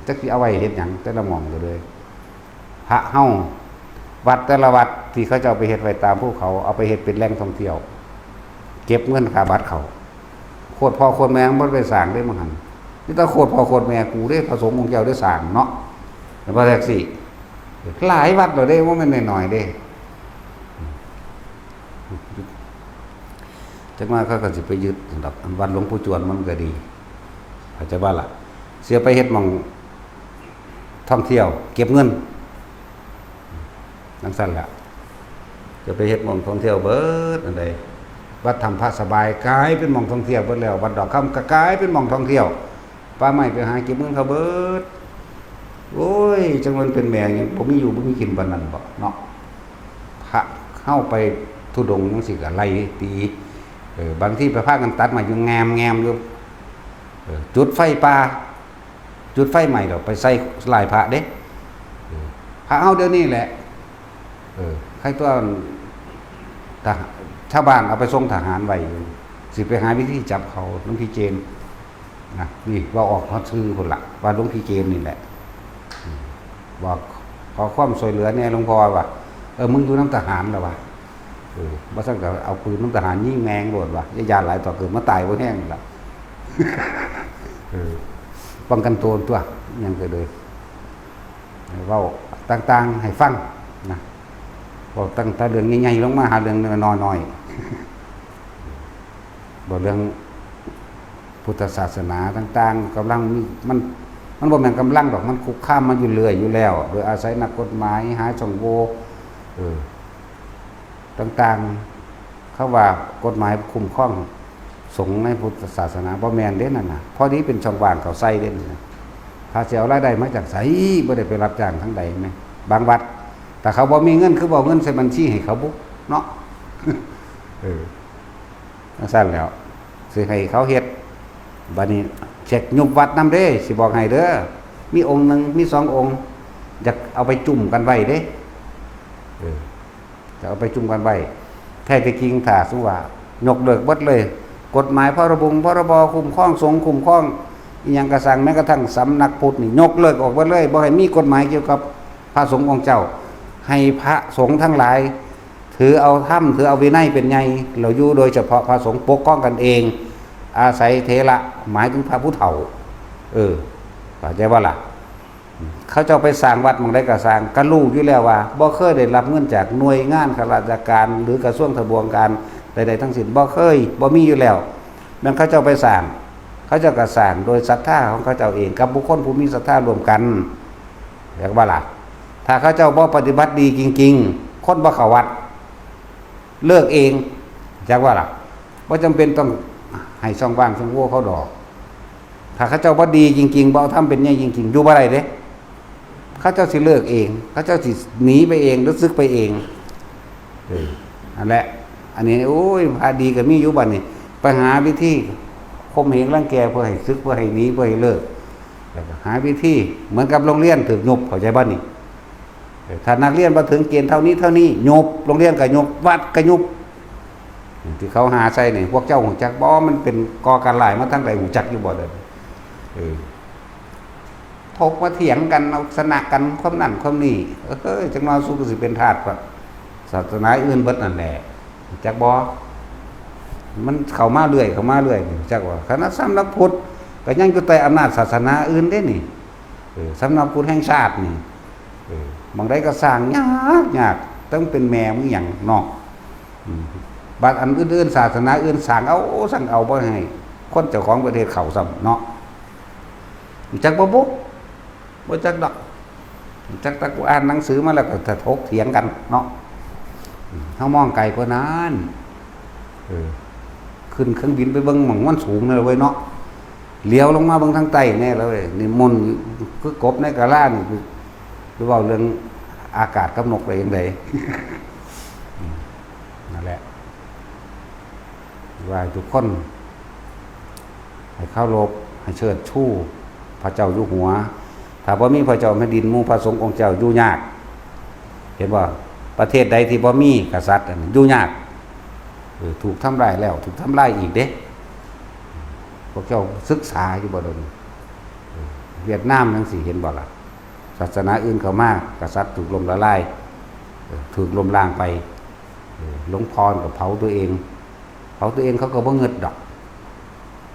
จักสิเอาไว้เฮ็ดหยังแต่ละหม่องก็เลยพระเฮาวัดแต่ละวัดที่เขาจะเอาไปเฮ็ดไว้ตามภูเขาเอาไปเฮ็ดเป็นแหล่งท่องเที่ยวเก็บเงินค่าบัตรเขาโคตรพ่อโคตรแม่บ่ไปสร้างได้มั้งหั่นนี่ถ้าโคตรพ่อโคตรแม่กูได้ผสมองค์เจ้าได้สร้างเนาะแต่ว่าแท็กซี่หลายวัดแล้วเด้ว่ามันน้อยๆเด้จักมาเขาก็สิไปยึดดอกวัดหลวงปู่จวนมันก็ดีเข้าใจบ่ล่ะเสียไปเฮ็ดหม่องท่องเที่ยวเก็บเงินนั่นสั่นละจะไปเฮ็ดหม่องท่องเที่ยวเบิดอันใดวัดธรรมพระสบายกลายเป็นหม่องท่องเที่ยวเบิดแล้ววัดดอกคำก็กลายเป็นหม่องท่องเที่ยวป่าไม้ไปหาเก็บเงินเขาเบิดโอ้ยจังมันเป็นแม่ยังบ่มีอยู่บ่มีกินปานนั้นบ่เนาะพระเข้าไปธุดงค์จังซี่ก็ไล่ตีบางที่ไปพากันตัดมาอยู่แงมอยู่จุดไฟป่าจุดไฟใหม่ดอกไปใส่ลายพระเด้พระเฮาเดี๋ยวนี้แหละใครตัวชาวบ้านเอาไปส่งทหารไว้สิไปหาวิธีจับเขาหลวงพี่เจนนะนี่ว่าออกเขาชื่อคนละว่าหลวงพี่เจนนี่แหละบอกขอความช่วยเหลือเนี่ยหลวงพ่อว่ามึงอยู่น้ำทหารแล้ววะว่าสักแต่เอาปืนน้ำทหารยิงแมงโดดว่ะยาหลายต่อเกิดมาตายบนแห้งละป้องกันตัวยังก็เลยเว้าต่างๆให้ฟังนะบอกตั้งแต่เรื่องใหญ่ๆลงมาหาเรื่องน้อยๆบอกเรื่องพุทธศาสนาต่างๆกำลังมันบ่แม่นกำลังดอกมันคุกข้ามมันอยู่เรื่อยอยู่แล้วโดยอาศัยนักกฎหมายหาช่องโหว่ต่างๆเขาว่ากฎหมายคุ้มครองสงฆ์ในพุทธศาสนาบ่แม่นเด้นั่นน่ะพอดีเป็นช่องว่างเขาใส่เด้นั่นถ้าสิเอารายได้มาจากไสบ่ได้ไปรับจ้างทั้งใดแม่บางวัดแต่เขาบ่มีเงินคือบ่เอาเงินใส่บัญชีให้เขาบุเนาะสั้นแล้วสิให้เขาเฮ็ดบัดนี้เช็คยุบวัดนำเด้สิบอกให้เด้อมีองค์นึงมี2องค์อยากเอาไปจุ่มกันไว้เด้จะเอาไปจุ่มกันไว้แท้ที่จริงถ้าสมมุติว่ายกเลิกเบิดเลยกฎหมายพรบคุ้มครองสงฆ์คุ้มครองอีหยังกระสังแม้กระทั่งสำนักพุทธนี่ยกเลิกออกเบิดเลยบ่ให้มีกฎหมายเกี่ยวกับพระสงฆ์ของเจ้าให้พระสงฆ์ทั้งหลายถือเอาธรรมถือเอาวินัยเป็นใหญ่เราอยู่โดยเฉพาะพระสงฆ์ปกป้องกันเองอาศัยเถระหมายถึงพระผู้เฒ่าเข้าใจว่าล่ะเขาเจ้าไปสร้างวัดหม้องใดก็สร้างก็รู้อยู่แล้วว่าบ่เคยได้รับเงินจากหน่วยงานข้าราชการหรือกระทรวงทบวงการใดๆทั้งสิ้นบ่เคยบ่มีอยู่แล้วแม้เขาเจ้าไปสร้างเขาเจ้าก็สร้างโดยศรัทธาของเขาเจ้าเองกับบุคคลผู้มีศรัทธารวมกันเรียกว่าล่ะถ้าเขาเจ้าบ่ปฏิบัติดีจริงๆคนบ่เข้าวัดเลิกเองจักว่าล่ะบ่จำเป็นต้องให้ช่องว่างช่องโหว่เขาดอกถ้าเขาเจ้าบ่ดีจริงๆบ่ทำเป็นใหญ่จริงๆอยู่บ่ได้เด้เขาเจ้าสิเลิกเองเขาเจ้าสิหนีไปเองหรือซึกไปเองนั่นแหละอันนี้โอ้ยพาดีก็มีอยู่บัดนี้ไปหาวิธีข่มเหงรังแกเพื่อให้ซึกเพื่อให้หนีเพื่อให้เลิกแล้วก็หาวิธีเหมือนกับโรงเรียนถูกยุบเข้าใจบ่นี่ถ้านักเรียนมาถึงเกณฑ์เท่านี้ยุบโรงเรียนก็ยุบวัดก็ยุบที่เขาหาใส่นี่พวกเจ้าหูจักบ่มันเป็นก่อการร้ายมาทั้งใดหูจักอยู่บ่เด้ถกมาเถียงกันเอาสนะกันความนั่นความนี่จังน้อยสู้ก็สิเป็นทาสศาสนาอื่นเบิดนั่นแหละจักบ่มันเข้ามาเรื่อยจักว่าคณะสำนักพุทธก็ยังอยู่ใต้อำนาจศาสนาอื่นเด้นี่สำนักพุทธแห่งชาตินี่บางใดก็สร้างยากต้องเป็นแม่มึงหยังเนาะ บาดอันอื่นๆศาสนาอื่นสั่งเอาสั่งเอาบ่ให้คนเจ้าของประเทศเข้าซ้ำเนาะจักบ่จักดอกจักตะกูอ่านหนังสือมาแล้วก็ถกเถียงกันเนาะเฮามองไกลกว่านั้นขึ้นเครื่องบินไปเบิ่งหม่องมันสูงเลยเว้ยเนาะเลี้ยวลงมาเบิ่งทางใต้แน่แล้วเว้ยนี่มนต์คือกบในกะลานี่คือเว้าเรื่องอากาศกับนกได้จังได นั่นแหละว่าทุกคนให้เคารพให้เชิดชูพระเจ้าอยู่หัวถ้าบ่มีพระเจ้าแผ่นดินหมู่พระสงฆ์องค์เจ้าอยู่ยากเห็นบ่ประเทศใดที่บ่มีกษัตริย์อยู่ยากถูกทำลายแล้วถูกทำลายอีกเด้พวกเจ้าศึกษาอยู่บ่ดนเวียดนามจังซี่เห็นบ่ล่ะศาสนาอื่นเข้ามากษัตริย์ถูกล้มละลายถูกล้มล้างไปหลวงพ่อก็เผาตัวเองเขาก็บ่เงิดดอก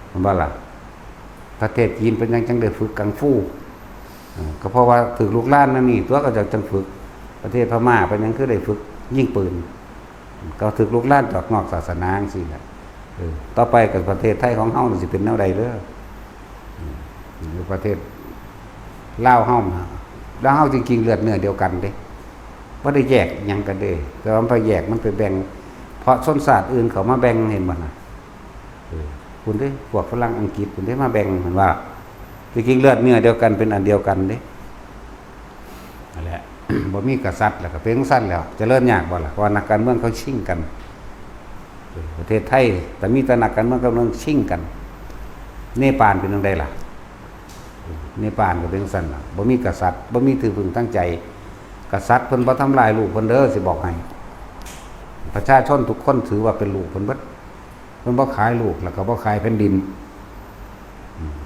เห็นบ่ล่ะประเทศจีนเป็นจังได้ฝึกกังฟูก็เพราะว่าถึกลูกหลานนั่นนี่ตัวก็จะจังฝึกประเทศพม่าเป็นจังคือได้ฝึกยิงปืนก็ถึกลูกหลานจากนอกศาสนาจังซี่แหละต่อไปกับประเทศไทยของเฮานี่สิเป็นแนวใดเด้อประเทศลาวเฮาแล้วเฮาจริงๆเลือดเนื้อเดียวกันเด้บ่ได้แยกหยังกันเด้แต่ว่าไปแยกมันไปแบ่งเพราะชนชาติอื่นเขามาแบ่งเห็นบ่น่ะคุณเด้พวกฝรั่งอังกฤษคุณได้มาแบ่งเหมือนว่าจริงๆเลือดเนื้อเดียวกันเป็นอันเดียวกันเด้นั่นแหละ บ่มีกษัตริย์แล้วก็เป็นสั้นแล้วเจริญยากบ่ล่ะว่านักการเมืองเขาชิงกันประเทศไทยแต่มีแต่นักการเมืองกำลังชิงกันเนปาลเป็นจังได๋ล่ะเนปาลก็เป็นสั้นล่ะบ่มีกษัตริย์บ่มีถือพึ่งตั้งใจกษัตริย์เพิ่นบ่ทำลายลูกเพิ่นเด้อสิบอกให้ประชาชนทุกคนถือว่าเป็นลูกเพิ่นเบิดเพิ่นบ่ขายลูกแล้วก็บ่ขายแผ่นดิน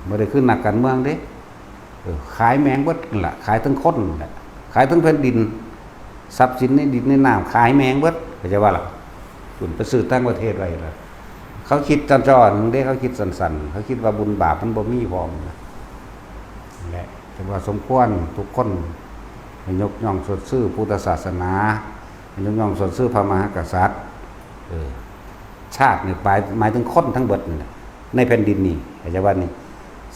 บ่ได้ขึ้นนักการเมืองเด้ขายแมงเบิดนั่นล่ะขายทั้งคนนั่นแหละขายทั้งแผ่นดินทรัพย์สินในดินในน้ำขายแมงเบิดเข้าใจว่าล่ะคุณไปซื้อต่างประเทศไว้ล่ะเขาคิดจ้อนๆเด้เขาคิดสั้นๆเขาคิดว่าบุญบาปมันบ่มีพร้อมนั่นแหละแต่ว่าสมควรทุกคนให้ยกย่องสดซื่อพุทธศาสนาให้ยกย่องสดซื่อพระมหากษัตริย์ชาตินี่หมายถึงคนทั้งเบิดนี่ในแผ่นดินนี่เข้าใจว่านี่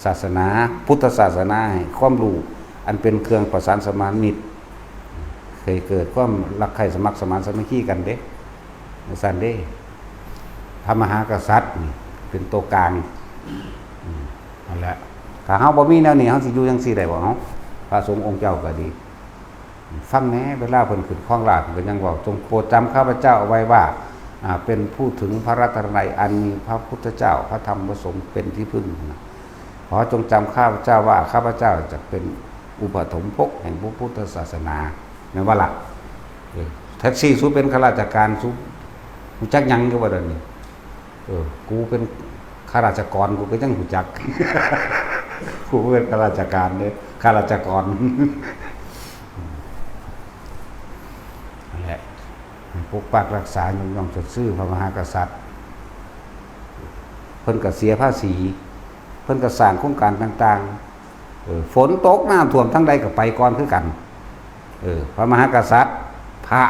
ศาสนาพุทธศาสนาให้ความรู้อันเป็นเครื่องประสานสมานมิตรเคยเกิดความรักใคร่สมัครสมานสามัคคีกันเด้สั่นเด้พระมหากษัตริย์นี่เป็นตัวกลางนั่นแหละถ้าเฮาบ่มีแนวนี้เฮาสิอยู่จังซี่ได้บ่เฮาพระสงฆ์องค์เจ้าก็ดีฟังแหน่เวลาเพิ่นขึ้นครองราชย์ก็ยังบอกจงโปรดจำข้าพเจ้าเอาไว้ว่าเป็นผู้ถึงพระรัตนตรัยอันมีพระพุทธเจ้าพระธรรมพระสงฆ์เป็นที่พึ่งขอจงจำข้าพเจ้าว่าข้าพเจ้าจะเป็นอุปถมภกแห่งพระพุทธศาสนาแม่นว่าล่ะแท็กซี่สู้เป็นข้าราชการสู้รู้จักหยังก็ว่าเดี๋ยวนี้กูเป็นข้าราชกรกูก็ยังรู้จัก กูเป็นข้าราชการเด้ข้าราชกรนั่นแหละปกปักรักษายกย่องสดซื่อพระมหากษัตริย์เพิ่นก็เสียภาษีเพิ่นก็สร้างโครงการต่างๆฝนตกน้ำท่วมทั้งใดก็ไปก่อนคือกันพระมหากษัตริย์พระ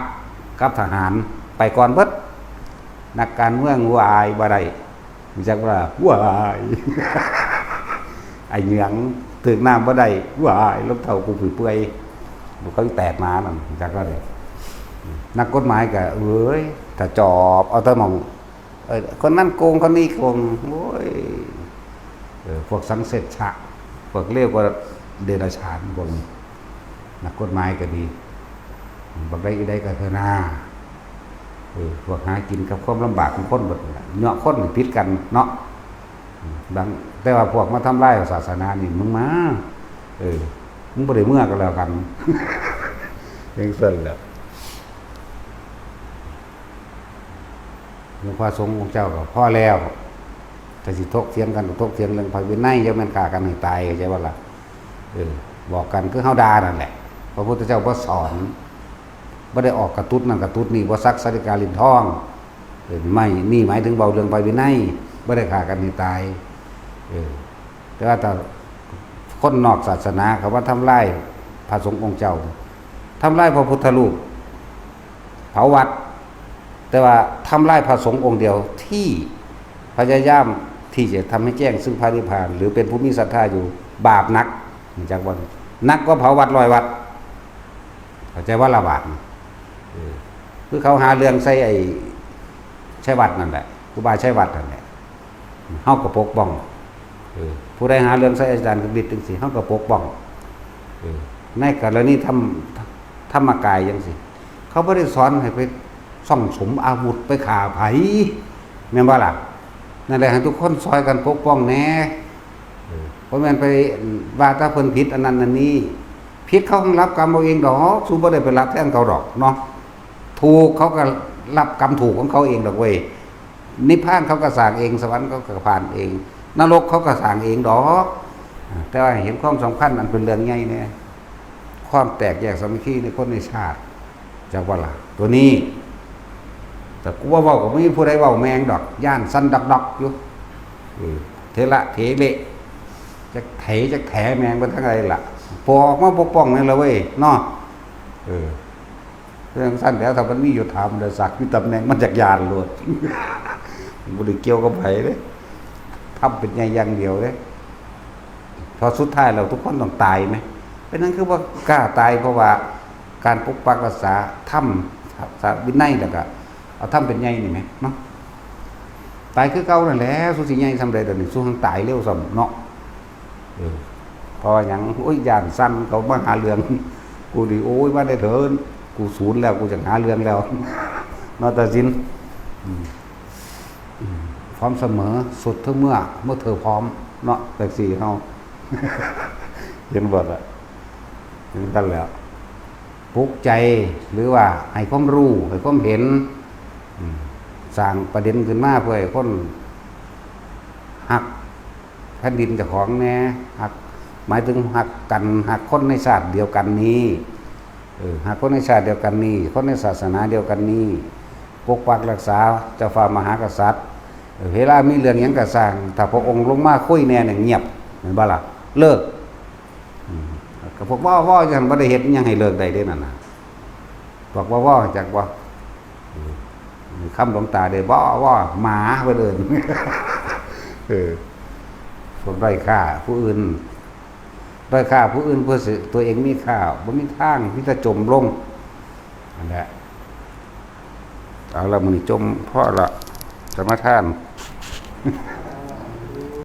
กับทหารไปก่อนเบิดนักการเมืองวายบ่ได้รู้จักว่าวาย ไอ้เหยืองถึงน้ำบ่ได้วายรถเท่ากูเปื่อยๆเขาแตกมานั่นรู้จักว่าได้นักกฎหมายก็ถ้าจอบเอาแต่มองคนนั้นโกงคนนี้โกงโอ้ยพวกสังเสริฐฉะพวกเรียกว่าเดรัจฉานบนนักกฎหมายก็ดีบักได้ก็เถอะนาพวกหากินกับความลำบากของคนหมดเนาะคนผิดกันเนาะดังแต่ว่าพวกมาทำลายศาสนานี่มึงมามึงบ่ได้เมื่อกันแล้วกันเรื่องเส้นแหละหลวงพ่อสงฆ์องค์เจ้าก็พอแล้วแต่สิทกเถียงกันทกเถียงเรื่องพระวินัยจะแม่นฆ่ากันให้ตายเข้าใจบ่ล่ะบอกกันคือเฮาด่านั่นแหละพระพุทธเจ้าบ่สอนบ่ได้ออกกระตุ้นนั่นกระตุ้นนี่บ่ซักสาริกาลิ้นทองไม่นี่หมายถึงเบาเรื่องพระวินัยบ่ได้ฆ่ากันให้ตายแต่ว่าถ้าคนนอกศาสนาเขาว่าทำลายพระสงฆ์องค์เจ้าทำลายพระพุทธรูปเผาวัดแต่ แต่ว่าทำลายพระสงฆ์องค์เดียวที่พยายามที่จะทำให้แจ้งซึ่งพระนิพพานหรือเป็นผู้มีศรัทธาอยู่บาปนักจากวันนักก็เผาวัดลอยวัดเข้าใจว่าละบาปคือเขาหาเรื่องใส่ไอ้ใช้วัดนั่นแหละครูบาใช้วัดนั่นแหละเฮาก็ปกป้องผู้ใดหาเรื่องใส่อาจารย์กบิดจังซี่เฮาก็ปกป้องในกรณีธรรมกายจังซี่เขาบ่ได้สอนให้ไปซ่องสมอาวุธไปฆ่าไผแม่นบ่ล่ะนั่นแหละให้ทุกคนซอยกันปกป้องแหน่บ่แม่นไปว่าถ้าเพิ่นผิดอันนั้นอันนี้ผิดเขาคงรับกรรมเอาเองดอกสู้บ่ได้ไปรับแทนเขาดอกเนาะถูกเขาก็รับกรรมถูกของเขาเองดอกเว้ยนิพพานเขาก็สร้างเองสวรรค์เขาก็ผ่านเองนรกเขาก็สร้างเองดอกแต่ว่าเห็นความสำคัญอันเป็นเรื่องใหญ่เนี่ยความแตกแยกสามัคคีในคนในชาติจากว่าล่ะตัวนี้แต่กูว่าเว้าก็ไม่มีผู้ใดเว้าแมงดอกย่านสั้นดอกๆอยู่เทละเทเละจะไถจะแถแมงไปทั้งไรล่ะปอกมาปกป้องนี่ละเว้ยเนาะเรื่องสั้นแล้วถ้ามันมีอยู่ทำเดี๋ยวสักมีตำแหน่งมันจากยานโลดบ่ได้เกี่ยวกับไผเด้ทำเป็นอย่างเดียวเด้พอสุดท้ายเราทุกคนต้องตายไหมเป็นนั้นคือว่ากล้าตายเพราะว่าการปกปักรักษาธรรมศาสตร์วินัยแล้วก็เอาธรรมเป็นใหญ่นี่ไหมเนาะตายคือเก่านั่นแหละสู้สิใหญ่ทำได้เดี๋ยวนี้สู้ทางตายเร็วซ้ำเนาะพออย่างโอ้ยย่านสั้นเขามาหาเรื่องกูดิโอ้ยมาได้เถินกูศูนย์แล้วกูจะหาเรื่องแล้วนอตสินพร้อมเสมอสุดเท่าเมื่อเธอพร้อมเนาะแต่สี่เฮาเห็นบทละถึงกันแล้วปลุกใจหรือว่าให้ความรู้ให้ความเห็นสร้างประเด็นขึ้นมาเพื่อให้คนหักแผ่นดินเจ้าของแน่หักหมายถึงหักกันหักคนในชาติเดียวกันนี้หากคนในชาติเดียวกันนี้คนในศาสนาเดียวกันนี้ปกปักรักษาเจ้าฟ้ามหากษัตริย์เวลามีเรื่องหยังกระสร้างถ้าพระองค์ลงมาคุยแน่เนี่ยเงียบเห็นบ่ล่ะเลิกก็พวกว่าจังบ่ได้เฮ็ดหยังให้เลิกได้เด้นั่นน่ะพวกว่าจักว่าคำหลวงตาได้ว่าหมาเพิ่นเอิ้นพวกด้อยค่าผู้อื่นด้อยค่าผู้อื่นเพื่อตัวเองมีค่าบ่มีทางที่จะจมลงนั่นแหละเอาละมื้อนี้จมพอละสมาทาน